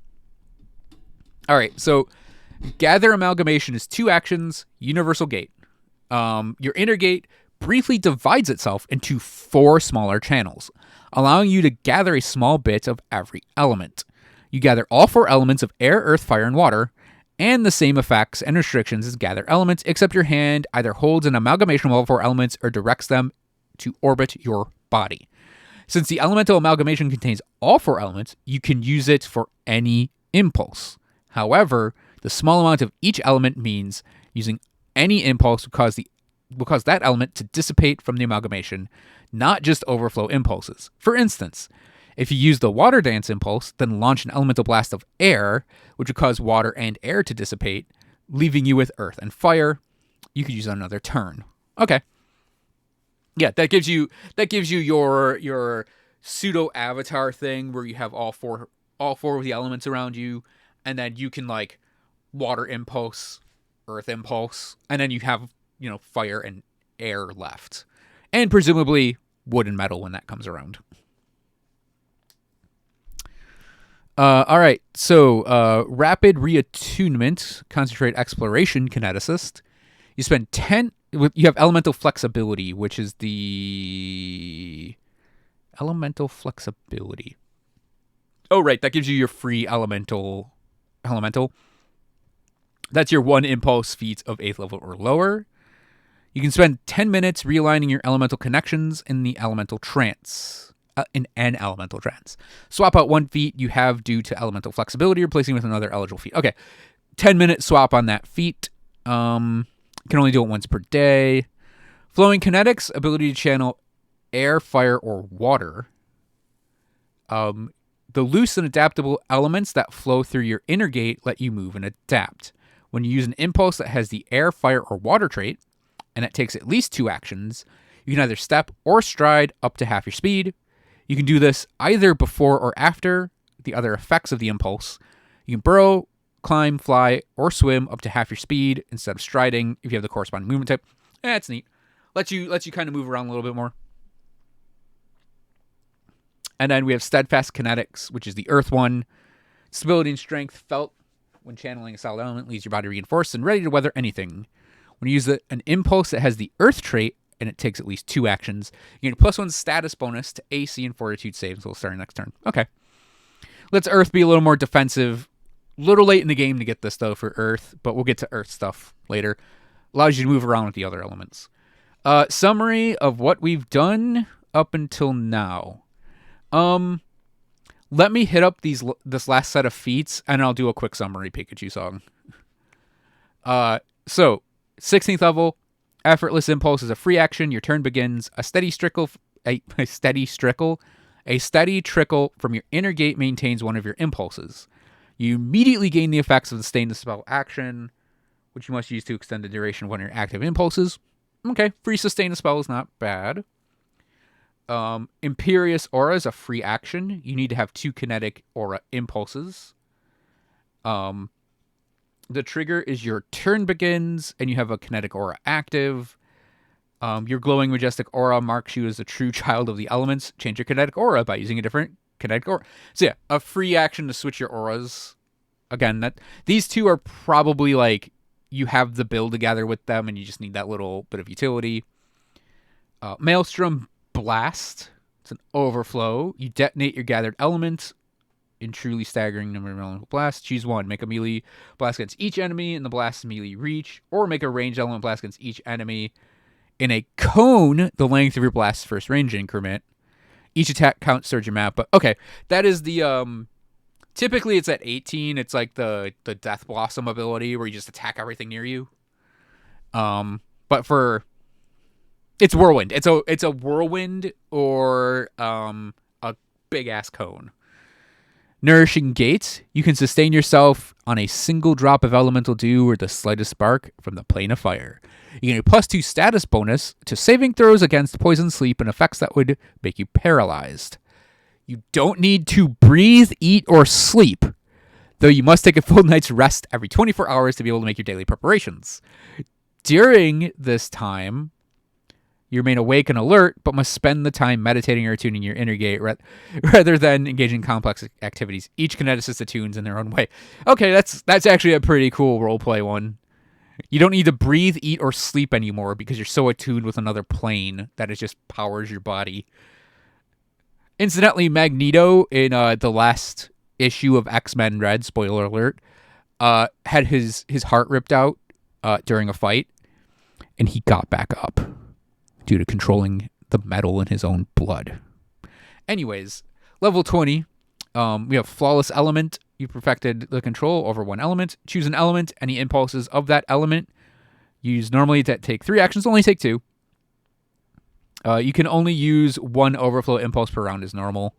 Alright, so Gather Amalgamation is 2 actions, Universalgate. Your inner gate briefly divides itself into 4 smaller channels, allowing you to gather a small bit of every element. You gather all 4 elements of air, earth, fire, and water, and the same effects and restrictions as gather elements, except your hand either holds an amalgamation of all 4 elements or directs them to orbit your body. Since the elemental amalgamation contains all 4 elements, you can use it for any impulse. However, the small amount of each element means using any impulse will cause that element to dissipate from the amalgamation, not just overflow impulses. For instance, if you use the water dance impulse, then launch an elemental blast of air, which would cause water and air to dissipate, leaving you with earth and fire, you could use it on another turn. Okay. Yeah, that gives you your pseudo avatar thing where you have all four of the elements around you, and then you can like water impulse, earth impulse, and then you have, fire and air left. And presumably wood and metal when that comes around. All right, so Rapid Reattunement, Concentrate Exploration, Kineticist. You spend 10... You have Elemental Flexibility, which is the... Elemental Flexibility. Oh, right, that gives you your free Elemental. That's your 1 impulse feat of 8th level or lower. You can spend 10 minutes realigning your elemental connections in the elemental trance. In an elemental trance. Swap out 1 feat you have due to elemental flexibility, replacing with another eligible feat. Okay, 10-minute swap on that feat. Can only do it once per day. Flowing Kinetics, ability to channel air, fire, or water. The loose and adaptable elements that flow through your inner gate let you move and adapt. When you use an impulse that has the air, fire, or water trait, and it takes at least 2 actions, you can either step or stride up to half your speed. You can do this either before or after the other effects of the impulse. You can burrow, climb, fly, or swim up to half your speed instead of striding if you have the corresponding movement type. That's neat. Lets you kind of move around a little bit more. And then we have Steadfast Kinetics, which is the earth one. Stability and strength felt when channeling a solid element leaves your body reinforced and ready to weather anything. When you use an impulse that has the earth trait, and it takes at least 2 actions, you get a +1 status bonus to AC and Fortitude saves until starting next turn. Okay. Let's Earth be a little more defensive. A little late in the game to get this, though, for Earth, but we'll get to Earth stuff later. Allows you to move around with the other elements. Summary of what we've done up until now. Let me hit up this last set of feats, and I'll do a quick summary, Pikachu song. So, 16th level, Effortless Impulse is a free action. Your turn begins. A steady trickle a steady trickle. A steady trickle from your inner gate maintains one of your impulses. You immediately gain the effects of the sustain the spell action, which you must use to extend the duration of one of your active impulses. Okay, free sustain the spell is not bad. Imperius Aura is a free action. You need to have 2 Kinetic Aura impulses. The trigger is your turn begins, and you have a Kinetic Aura active. Your glowing majestic aura marks you as a true child of the elements. Change your Kinetic Aura by using a different Kinetic Aura. So yeah, a free action to switch your auras. Again, these two are probably like you have the build together with them, and you just need that little bit of utility. Maelstrom Blast. It's an overflow. You detonate your gathered element in truly staggering number of elemental blasts. Choose one. Make a melee blast against each enemy in the blast's melee reach, or make a ranged element blast against each enemy in a cone, the length of your blast's first range increment. Each attack counts towards your map. But okay, that is the typically it's at 18. It's like the Death Blossom ability where you just attack everything near you. But for it's whirlwind. It's a whirlwind or a big ass cone. Nourishing Gate. You can sustain yourself on a single drop of elemental dew or the slightest spark from the plane of fire. You get a +2 status bonus to saving throws against poison, sleep, and effects that would make you paralyzed. You don't need to breathe, eat, or sleep, though you must take a full night's rest every 24 hours to be able to make your daily preparations. During this time, you remain awake and alert, but must spend the time meditating or attuning your inner gate rather than engaging in complex activities. Each kineticist attunes in their own way. Okay, that's actually a pretty cool roleplay one. You don't need to breathe, eat, or sleep anymore because you're so attuned with another plane that it just powers your body. Incidentally, Magneto in the last issue of X-Men Red, spoiler alert, had his heart ripped out during a fight, and he got back up due to controlling the metal in his own blood. Anyways, level 20, we have Flawless Element. You perfected the control over one element. Choose an element. Any impulses of that element. Use normally to take 3 actions, only take 2. You can only use 1 overflow impulse per round as normal.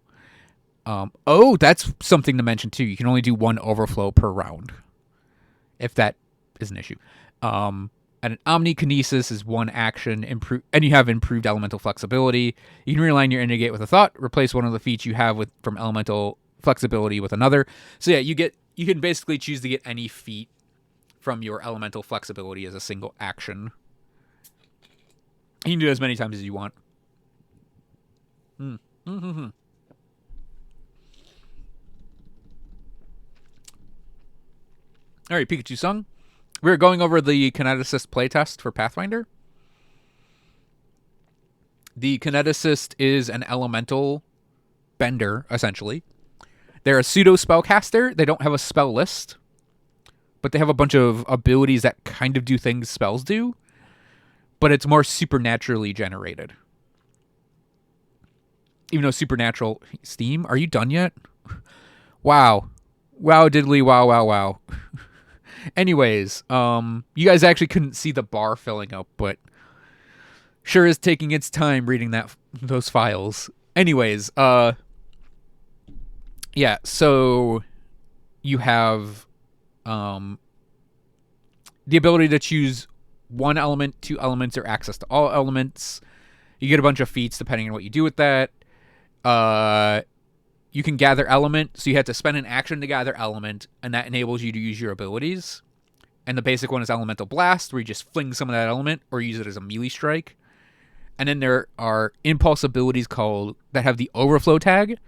That's something to mention too. You can only do 1 overflow per round, if that is an issue. And an Omnikinesis is 1 action, and you have improved elemental flexibility. You can realign your inner gate with a thought, replace one of the feats you have from elemental flexibility with another. So yeah, you can basically choose to get any feat from your elemental flexibility as a single action. You can do it as many times as you want. Mm-hmm. All right, Pikachu sung. We're going over the Kineticist playtest for Pathfinder. The Kineticist is an elemental bender, essentially. They're a pseudo spellcaster. They don't have a spell list, but they have a bunch of abilities that kind of do things spells do, but it's more supernaturally generated. Even though supernatural... Steam, are you done yet? Wow. Wow, diddly, wow. Anyways, you guys actually couldn't see the bar filling up, but sure is taking its time reading those files. Anyways, yeah, so you have the ability to choose 1 element, 2 elements, or access to all elements. You get a bunch of feats depending on what you do with that. You can gather element, so you have to spend an action to gather element, and that enables you to use your abilities. And the basic one is Elemental Blast, where you just fling some of that element, or use it as a melee strike. And then there are impulse abilities that have the Overflow tag,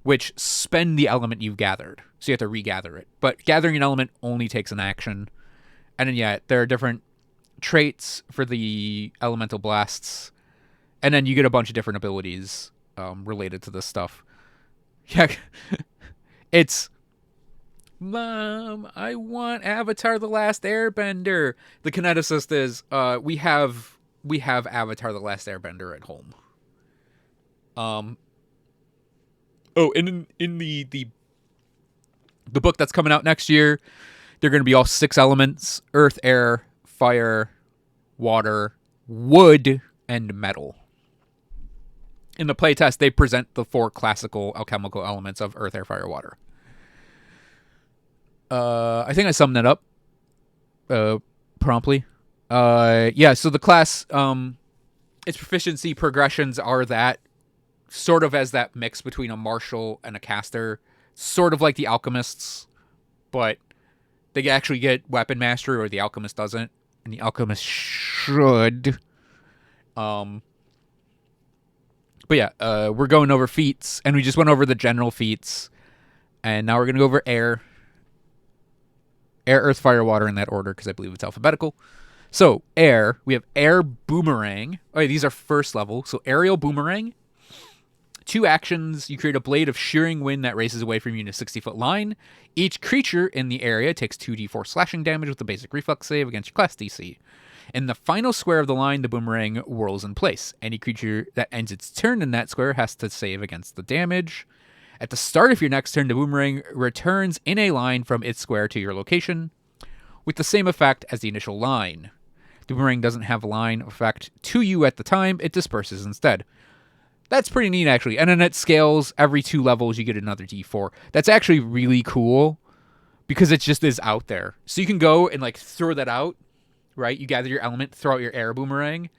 which spend the element you've gathered. So you have to regather it. But gathering an element only takes an action. And then, yeah, there are different traits for the Elemental Blasts. And then you get a bunch of different abilities related to this stuff. Yeah, it's... Mom, I want Avatar: The Last Airbender. The Kineticist is, we have Avatar: The Last Airbender at home. And in the book that's coming out next year, they're going to be all 6 elements: earth, air, fire, water, wood, and metal. in the playtest, they present the 4 classical alchemical elements of earth, air, fire, water. I think I summed that up promptly. Yeah, so the class, its proficiency progressions are that sort of as that mix between a martial and a caster, sort of like the alchemists, but they actually get weapon mastery, or the alchemist doesn't, and the alchemist should. But yeah, we're going over feats, and we just went over the general feats, and now we're going to go over air, earth, fire, water in that order, because I believe it's alphabetical. So, air, we have air boomerang. Okay, these are first level. So, aerial boomerang. 2 actions. You create a blade of shearing wind that races away from you in a 60-foot line. Each creature in the area takes 2d4 slashing damage with a basic reflex save against your class DC. In the final square of the line, the boomerang whirls in place. Any creature that ends its turn in that square has to save against the damage. At the start of your next turn, the boomerang returns in a line from its square to your location, with the same effect as the initial line. The boomerang doesn't have a line effect to you at the time, it disperses instead. That's pretty neat, actually. And then it scales every 2 levels, you get another d4. That's actually really cool, because it just is out there. So you can go and like throw that out, right? You gather your element, throw out your air boomerang,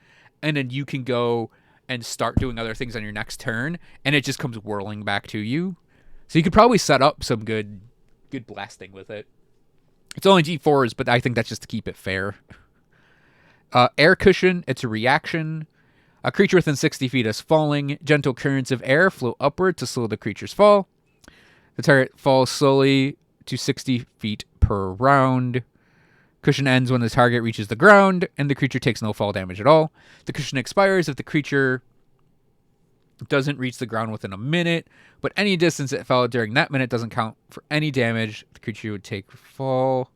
and then you can go and start doing other things on your next turn, and it just comes whirling back to you. So you could probably set up some good blasting with it. It's only d4s, but I think that's just to keep it fair. Air cushion, it's a reaction. A creature within 60 feet is falling. Gentle currents of air flow upward to slow the creature's fall. The target falls slowly to 60 feet per round. Cushion ends when the target reaches the ground, and the creature takes no fall damage at all. The cushion expires if the creature doesn't reach the ground within a minute, but any distance it fell during that minute doesn't count for any damage. The creature would take fall.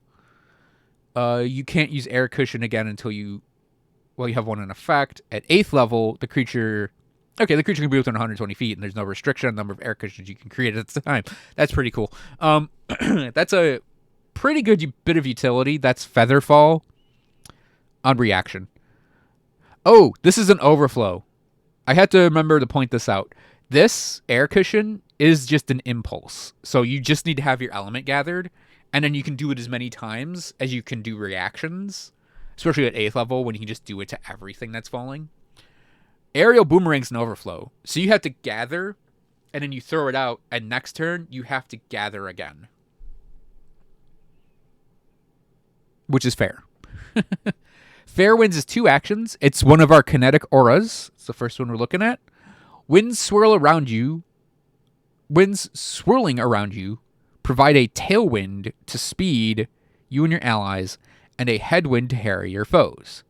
You can't use air cushion again until you have one in effect. At 8th level, the creature can be within 120 feet, and there's no restriction on the number of air cushions you can create at the time. That's pretty cool. That's a pretty good bit of utility. That's Featherfall on reaction. Oh, this is an overflow. I had to remember to point this out. This air cushion is just an impulse. So you just need to have your element gathered, and then you can do it as many times as you can do reactions, especially at 8th level when you can just do it to everything that's falling. Aerial boomerang's an overflow. So you have to gather, and then you throw it out, and next turn you have to gather again. Which is fair. Fair winds is 2 actions. It's one of our kinetic auras. It's the first one we're looking at. Winds swirling around you provide a tailwind to speed you and your allies, and a headwind to harry your foes.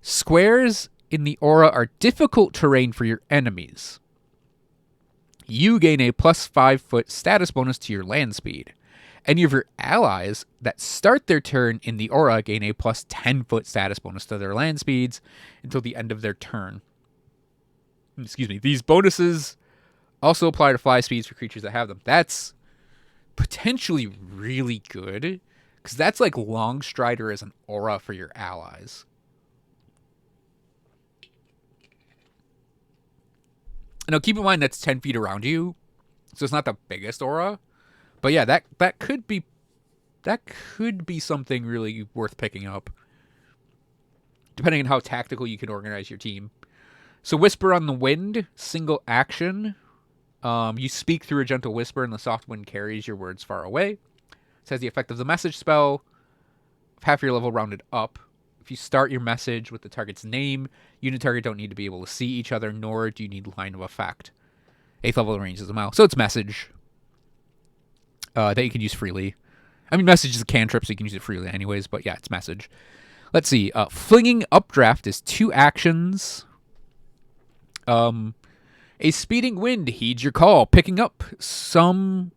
Squares in the aura are difficult terrain for your enemies. You gain a plus 5-foot status bonus to your land speed. Any of your allies that start their turn in the aura gain a plus 10-foot status bonus to their land speeds until the end of their turn. Excuse me. These bonuses also apply to fly speeds for creatures that have them. That's potentially really good, because that's like Longstrider as an aura for your allies. Now keep in mind that's 10 feet around you, so it's not the biggest aura. But yeah, that could be something really worth picking up, depending on how tactical you can organize your team. So Whisper on the Wind, single action. You speak through a gentle whisper, and the soft wind carries your words far away. It has the effect of the message spell, half your level rounded up. If you start your message with the target's name, you and the target don't need to be able to see each other, nor do you need line of effect. 8th level range is a mile, so it's message. That you can use freely. I mean, message is a cantrip, so you can use it freely anyways, but yeah, it's message. Let's see. Flinging Updraft is 2 actions. A speeding wind heeds your call, picking someone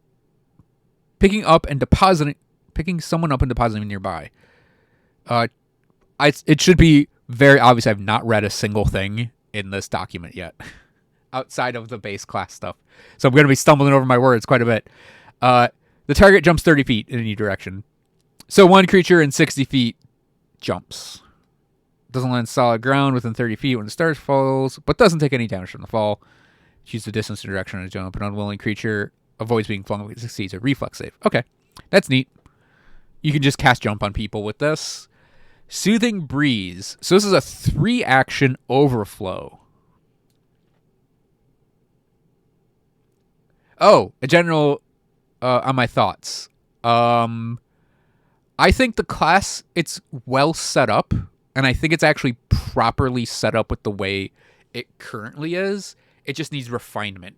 up and depositing nearby. It should be very obvious I've not read a single thing in this document yet, outside of the base class stuff. So I'm going to be stumbling over my words quite a bit. The target jumps 30 feet in any direction. So one creature in 60 feet jumps. Doesn't land solid ground within 30 feet when the start falls, but doesn't take any damage from the fall. Choose the distance and direction on a jump. An unwilling creature avoids being flung but succeeds a reflex save. Okay, that's neat. You can just cast jump on people with this. Soothing Breeze. So this is a 3-action overflow. Oh, a general on my thoughts. I think the class, it's well set up, and I think it's actually properly set up with the way it currently is. It just needs refinement.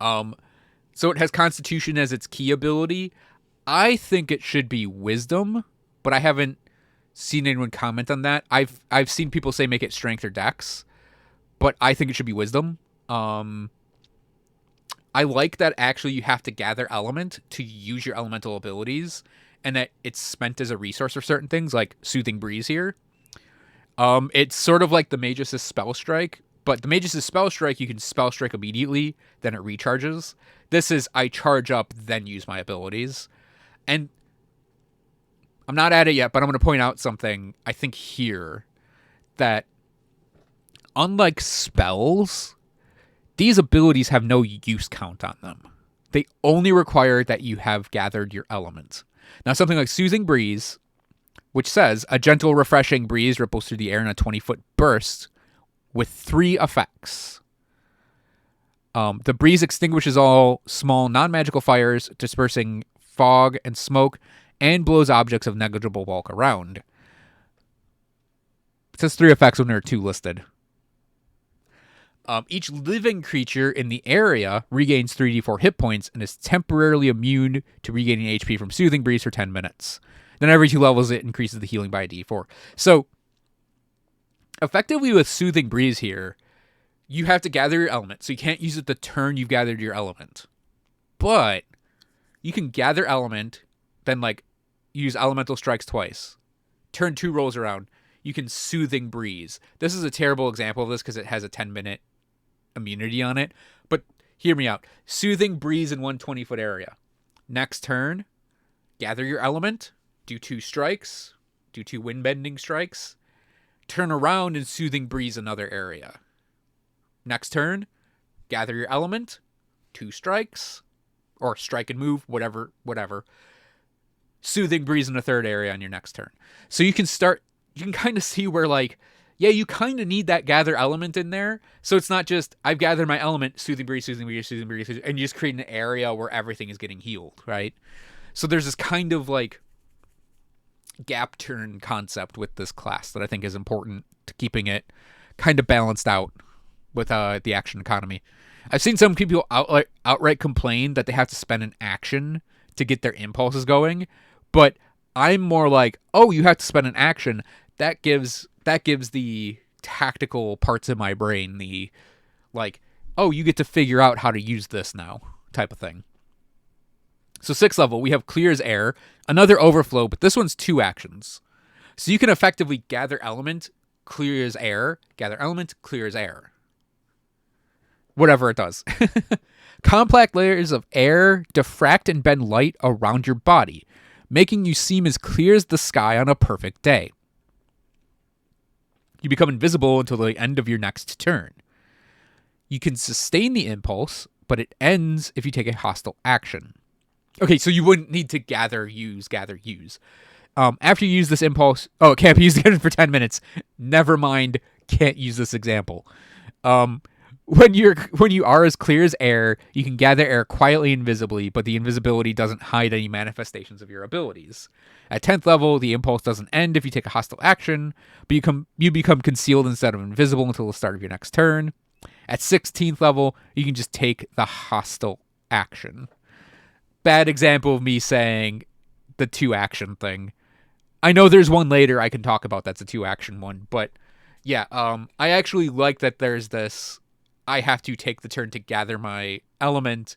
So it has Constitution as its key ability. I think it should be Wisdom, but I haven't seen anyone comment on that. I've seen people say make it Strength or Dex, but I think it should be Wisdom. I like that actually you have to gather element to use your elemental abilities, and that it's spent as a resource for certain things, like Soothing Breeze here. It's sort of like the Magus' Spell Strike, but the Magus' Spell Strike, you can Spell Strike immediately, then it recharges. This is, I charge up, then use my abilities. And I'm not at it yet, but I'm going to point out something, I think here, that unlike spells, these abilities have no use count on them. They only require that you have gathered your element. Now, something like Soothing Breeze, which says, a gentle, refreshing breeze ripples through the air in a 20-foot burst with 3 effects. The breeze extinguishes all small non-magical fires, dispersing fog and smoke, and blows objects of negligible bulk around. It says 3 effects when there are 2 listed. Each living creature in the area regains 3d4 hit points and is temporarily immune to regaining HP from Soothing Breeze for 10 minutes. Then every 2 levels, it increases the healing by a d4. So, effectively with Soothing Breeze here, you have to gather your element. So you can't use it the turn you've gathered your element. But you can gather element, then use elemental strikes twice. Turn 2 rolls around. You can Soothing Breeze. This is a terrible example of this because it has a 10-minute immunity on it. But hear me out. Soothing Breeze in 1 20-foot area. Next turn, gather your element, do 2 strikes, do 2 wind-bending strikes, turn around and Soothing Breeze another area. Next turn, gather your element, 2 strikes, or strike and move, whatever. Soothing Breeze in a 3rd area on your next turn. So you can kind of see where, you kind of need that gather element in there. So it's not just, I've gathered my element, Soothing Breeze, Soothing Breeze, Soothing Breeze, and you just create an area where everything is getting healed, right? So there's this kind of, gap turn concept with this class that I think is important to keeping it kind of balanced out with the action economy. I've seen some people outright complain that they have to spend an action to get their impulses going, but I'm more like, oh, you have to spend an action. That gives the tactical parts of my brain the, oh, you get to figure out how to use this now type of thing. So 6th level, we have Clear as Air, another overflow, but this one's 2 actions. So you can effectively gather element, Clear as Air, gather element, Clear as Air. Whatever it does. Compact layers of air diffract and bend light around your body, making you seem as clear as the sky on a perfect day. You become invisible until the end of your next turn. You can sustain the impulse, but it ends if you take a hostile action. Okay, so you wouldn't need to gather, use. After you use this impulse... Oh, it can't be used again for 10 minutes. Never mind, can't use this example. When you are as clear as air, you can gather air quietly and invisibly, but the invisibility doesn't hide any manifestations of your abilities. At 10th level, the impulse doesn't end if you take a hostile action, but you become concealed instead of invisible until the start of your next turn. At 16th level, you can just take the hostile action. Bad example of me saying the 2-action thing. I know there's one later I can talk about that's a 2-action one, but yeah, I actually like that there's this... I have to take the turn to gather my element,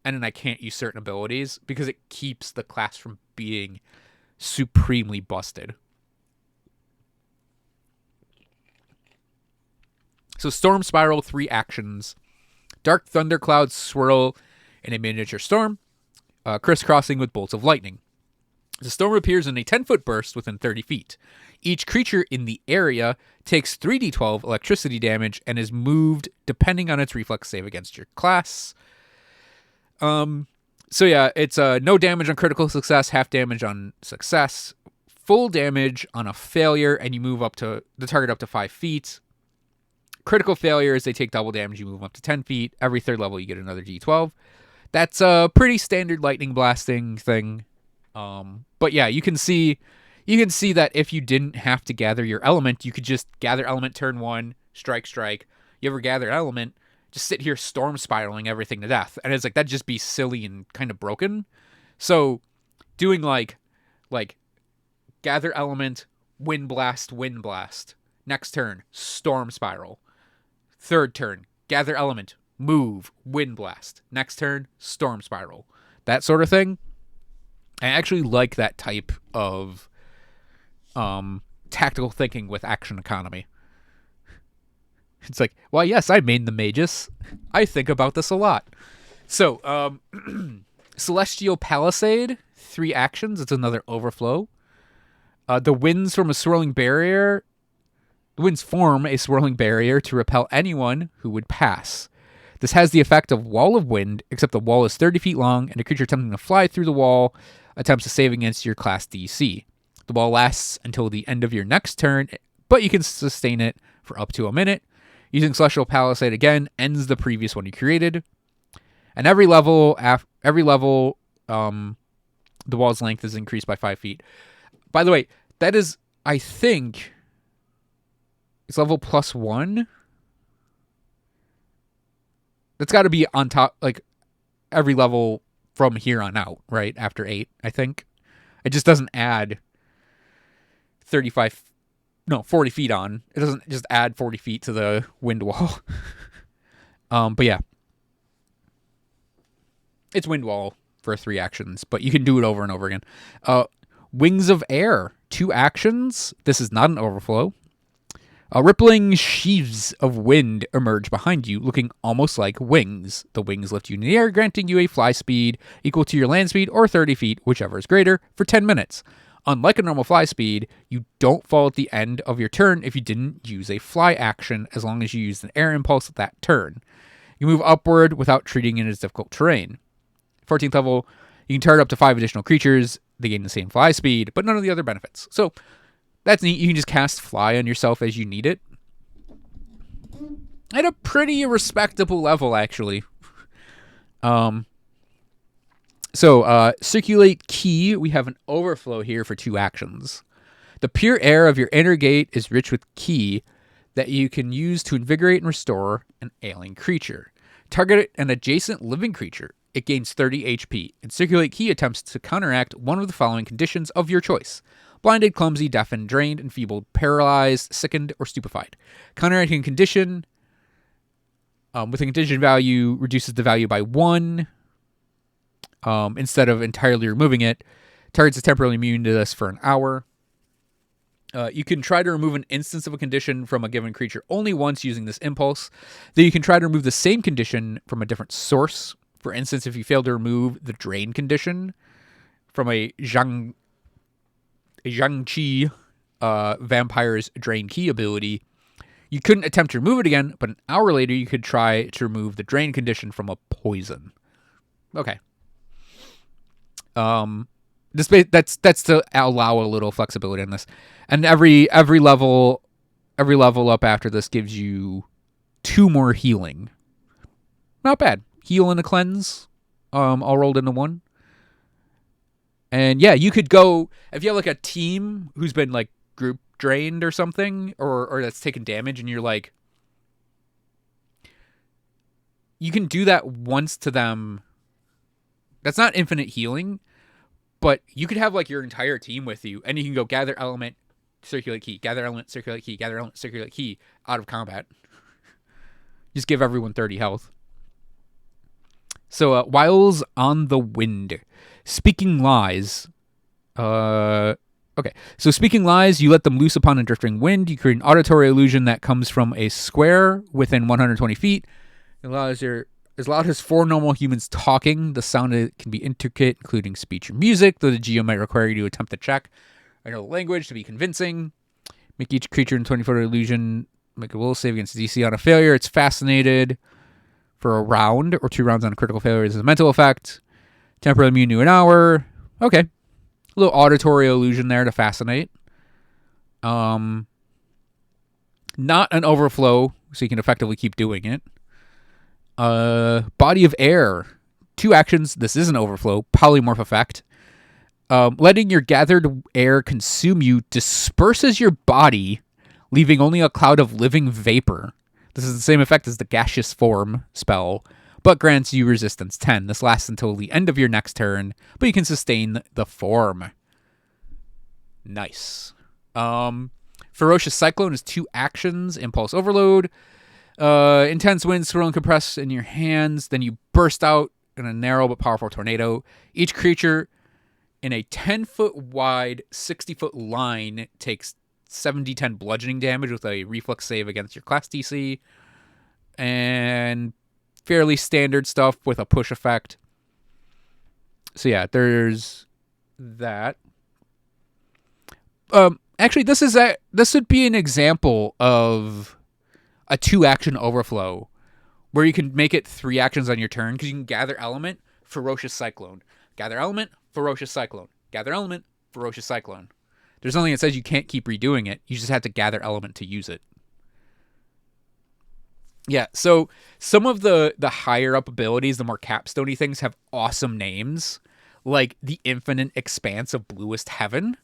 and then I can't use certain abilities, because it keeps the class from being supremely busted. So Storm Spiral, 3 actions. Dark thunderclouds swirl in a miniature storm, crisscrossing with bolts of lightning. The storm appears in a 10-foot burst within 30 feet. Each creature in the area takes 3d12 electricity damage and is moved depending on its reflex save against your class. So yeah, it's no damage on critical success, half damage on success, full damage on a failure, and you move up to the target up to 5 feet. Critical failures, they take double damage, you move up to 10 feet. Every third level, you get another d12. That's a pretty standard lightning blasting thing. But yeah, you can see that if you didn't have to gather your element, you could just gather element turn 1, strike. You ever gather element, just sit here storm spiraling everything to death. And it's like, that'd just be silly and kind of broken. So doing like gather element, wind blast. Next turn, storm spiral. Third turn, gather element, move, wind blast. Next turn, storm spiral. That sort of thing. I actually like that type of tactical thinking with action economy. It's like, well, yes, I made the Magus. I think about this a lot. So, Celestial Palisade, 3 actions. It's another overflow. The winds form a swirling barrier to repel anyone who would pass. This has the effect of Wall of Wind, except the wall is 30 feet long, and a creature attempting to fly through the wall attempts to save against your class DC. The wall lasts until the end of your next turn, but you can sustain it for up to a minute. Using Celestial Palisade again ends the previous one you created. And every level, the wall's length is increased by 5 feet. By the way, that is, I think, it's level +1. That's got to be on top, like, every level from here on out, right? After 8, I think. It just doesn't add 40 feet on. It doesn't just add 40 feet to the wind wall. But yeah. It's wind wall for 3 actions, but you can do it over and over again. Wings of Air, 2 actions. This is not an overflow. Rippling sheaves of wind emerge behind you, looking almost like wings. The wings lift you in the air, granting you a fly speed equal to your land speed or 30 feet, whichever is greater, for 10 minutes. Unlike a normal fly speed, you don't fall at the end of your turn if you didn't use a fly action, as long as you used an air impulse at that turn. You move upward without treating it as difficult terrain. 14th level, you can target up to 5 additional creatures. They gain the same fly speed, but none of the other benefits. So that's neat. You can just cast fly on yourself as you need it. At a pretty respectable level, actually. So, Circulate Ki, we have an overflow here for 2 actions. The pure air of your inner gate is rich with ki that you can use to invigorate and restore an ailing creature. Target an adjacent living creature. It gains 30 HP, and Circulate Ki attempts to counteract one of the following conditions of your choice: blinded, clumsy, deafened, drained, enfeebled, paralyzed, sickened, or stupefied. Counteracting condition with a condition value reduces the value by 1 instead of entirely removing it. Targets is temporarily immune to this for an hour. You can try to remove an instance of a condition from a given creature only once using this impulse. Then you can try to remove the same condition from a different source. For instance, if you fail to remove the drain condition from a Zhangqi vampire's drain key ability, you couldn't attempt to remove it again, but an hour later you could try to remove the drain condition from a poison. Okay. That's to allow a little flexibility on this. And every level up after this gives you 2 more healing. Not bad. Heal and a cleanse, all rolled into 1. And yeah, you could go, if you have like a team who's been like group drained or something, or that's taken damage, and you're like, you can do that once to them. That's not infinite healing, but you could have like your entire team with you, and you can go gather element, circulate key, gather element, circulate key, gather element, circulate key out of combat. Just give everyone 30 health. So, Wiles on the Wind. Speaking Lies. Okay. So, Speaking Lies, you let them loose upon a drifting wind. You create an auditory illusion that comes from a square within 120 feet. As loud as 4 normal humans talking. The sound can be intricate, including speech and music, though the geo might require you to attempt to check. I know the language to be convincing. Make each creature in 20-foot illusion make a will save against DC on a failure. It's fascinated for a round or 2 rounds on a critical failure. This is a mental effect. Temporarily immune to an hour. Okay. A little auditory illusion there to fascinate. Not an overflow, so you can effectively keep doing it. Body of air. 2 actions. This is an overflow. Polymorph effect. Letting your gathered air consume you disperses your body, leaving only a cloud of living vapor. This is the same effect as the gaseous form spell, but grants you resistance 10. This lasts until the end of your next turn, but you can sustain the form. Nice. Ferocious Cyclone is 2 actions. Impulse Overload. Intense winds swirl and compress in your hands. Then you burst out in a narrow but powerful tornado. Each creature in a 10-foot wide, 60-foot line takes 7d10 bludgeoning damage with a reflex save against your class DC. And fairly standard stuff with a push effect. So yeah, there's that. Actually, this would be an example of a 2-action overflow where you can make it 3 actions on your turn because you can gather element, Ferocious Cyclone. Gather element, Ferocious Cyclone. Gather element, Ferocious Cyclone. There's nothing that says you can't keep redoing it. You just have to gather element to use it. Yeah, so some of the higher up abilities, the more capstone-y things, have awesome names, like the Infinite Expanse of Bluest Heaven.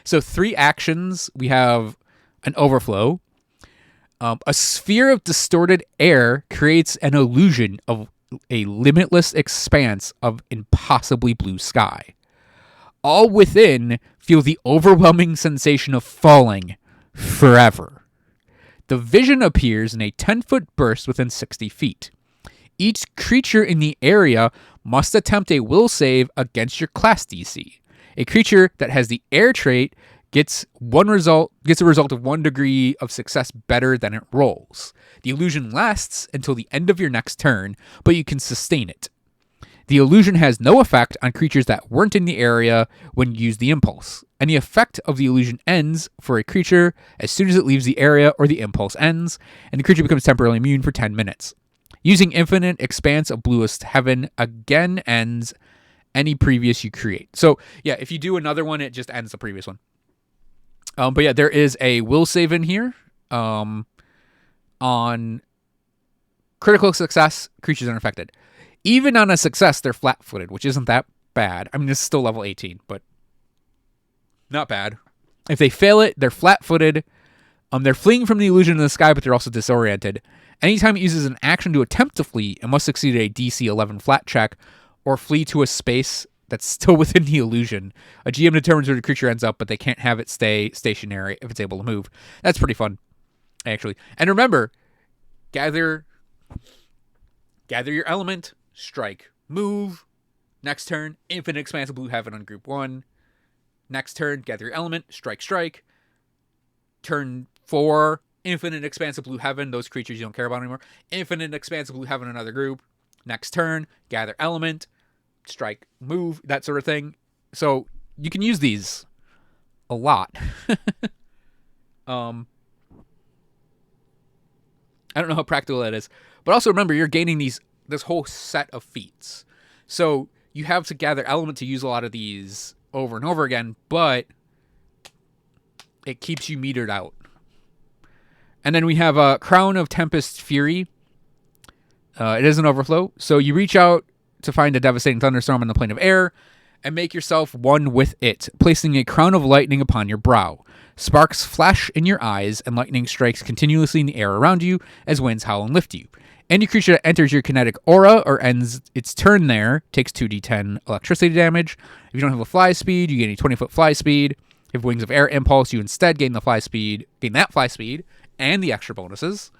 So 3 actions, we have an overflow. A sphere of distorted air creates an illusion of a limitless expanse of impossibly blue sky. All within feel the overwhelming sensation of falling forever. The vision appears in a 10-foot burst within 60 feet. Each creature in the area must attempt a will save against your class DC. A creature that has the air trait gets a result of 1 degree of success better than it rolls. The illusion lasts until the end of your next turn, but you can sustain it. The illusion has no effect on creatures that weren't in the area when you use the impulse. And the effect of the illusion ends for a creature as soon as it leaves the area or the impulse ends, and the creature becomes temporarily immune for 10 minutes. Using Infinite Expanse of Bluest Heaven again ends any previous you create. So yeah, if you do another one, it just ends the previous one. But yeah, there is a will save in here. On critical success, creatures are affected. Even on a success, they're flat-footed, which isn't that bad. I mean, this is still level 18, but not bad. If they fail it, they're flat-footed. They're fleeing from the illusion in the sky, but they're also disoriented. Anytime it uses an action to attempt to flee, it must succeed a DC 11 flat check or flee to a space that's still within the illusion. A GM determines where the creature ends up, but they can't have it stay stationary if it's able to move. That's pretty fun, actually. And remember, gather your element, strike, move. Next turn, Infinite Expanse of Blue Heaven on group 1. Next turn, gather your element, strike. Turn 4, Infinite Expanse of Blue Heaven, those creatures you don't care about anymore. Infinite Expanse of Blue Heaven, another group. Next turn, gather element, strike, move, that sort of thing. So you can use these a lot. I don't know how practical that is, but also remember you're gaining this whole set of feats. So you have to gather element to use a lot of these over and over again, but it keeps you metered out. And then we have a Crown of Tempest Fury. It is an overflow. So you reach out to find a devastating thunderstorm in the plane of air and make yourself one with it, placing a crown of lightning upon your brow. Sparks flash in your eyes, and lightning strikes continuously in the air around you as winds howl and lift you. Any creature that enters your kinetic aura or ends its turn there takes 2d10 electricity damage. If you don't have a fly speed, you gain a 20-foot fly speed. If you have Wings of Air Impulse, you instead gain that fly speed, and the extra bonuses.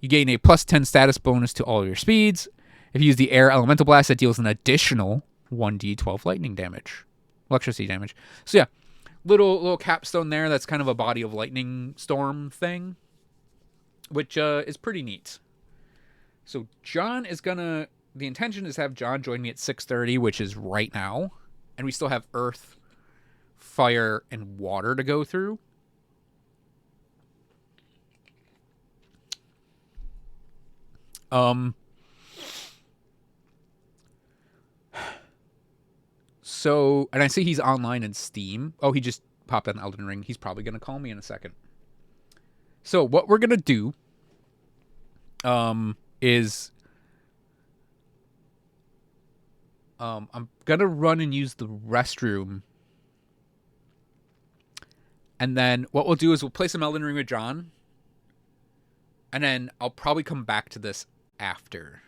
You gain a plus 10 status bonus to all your speeds. If you use the Air Elemental Blast, that deals an additional 1d12 lightning damage. Electricity damage. So yeah, little capstone there. That's kind of a body of lightning storm thing, which is pretty neat. So John is gonna... The intention is to have John join me at 6:30, which is right now. And we still have Earth, Fire, and Water to go through. Um. So, and I see he's online in Steam. Oh, he just popped on Elden Ring. He's probably gonna call me in a second. So what we're gonna do, is I'm gonna run and use the restroom, and then what we'll do is we'll play some Elden Ring with John, and then I'll probably come back to this after.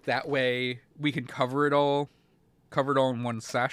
That way we can cover it all in one sesh.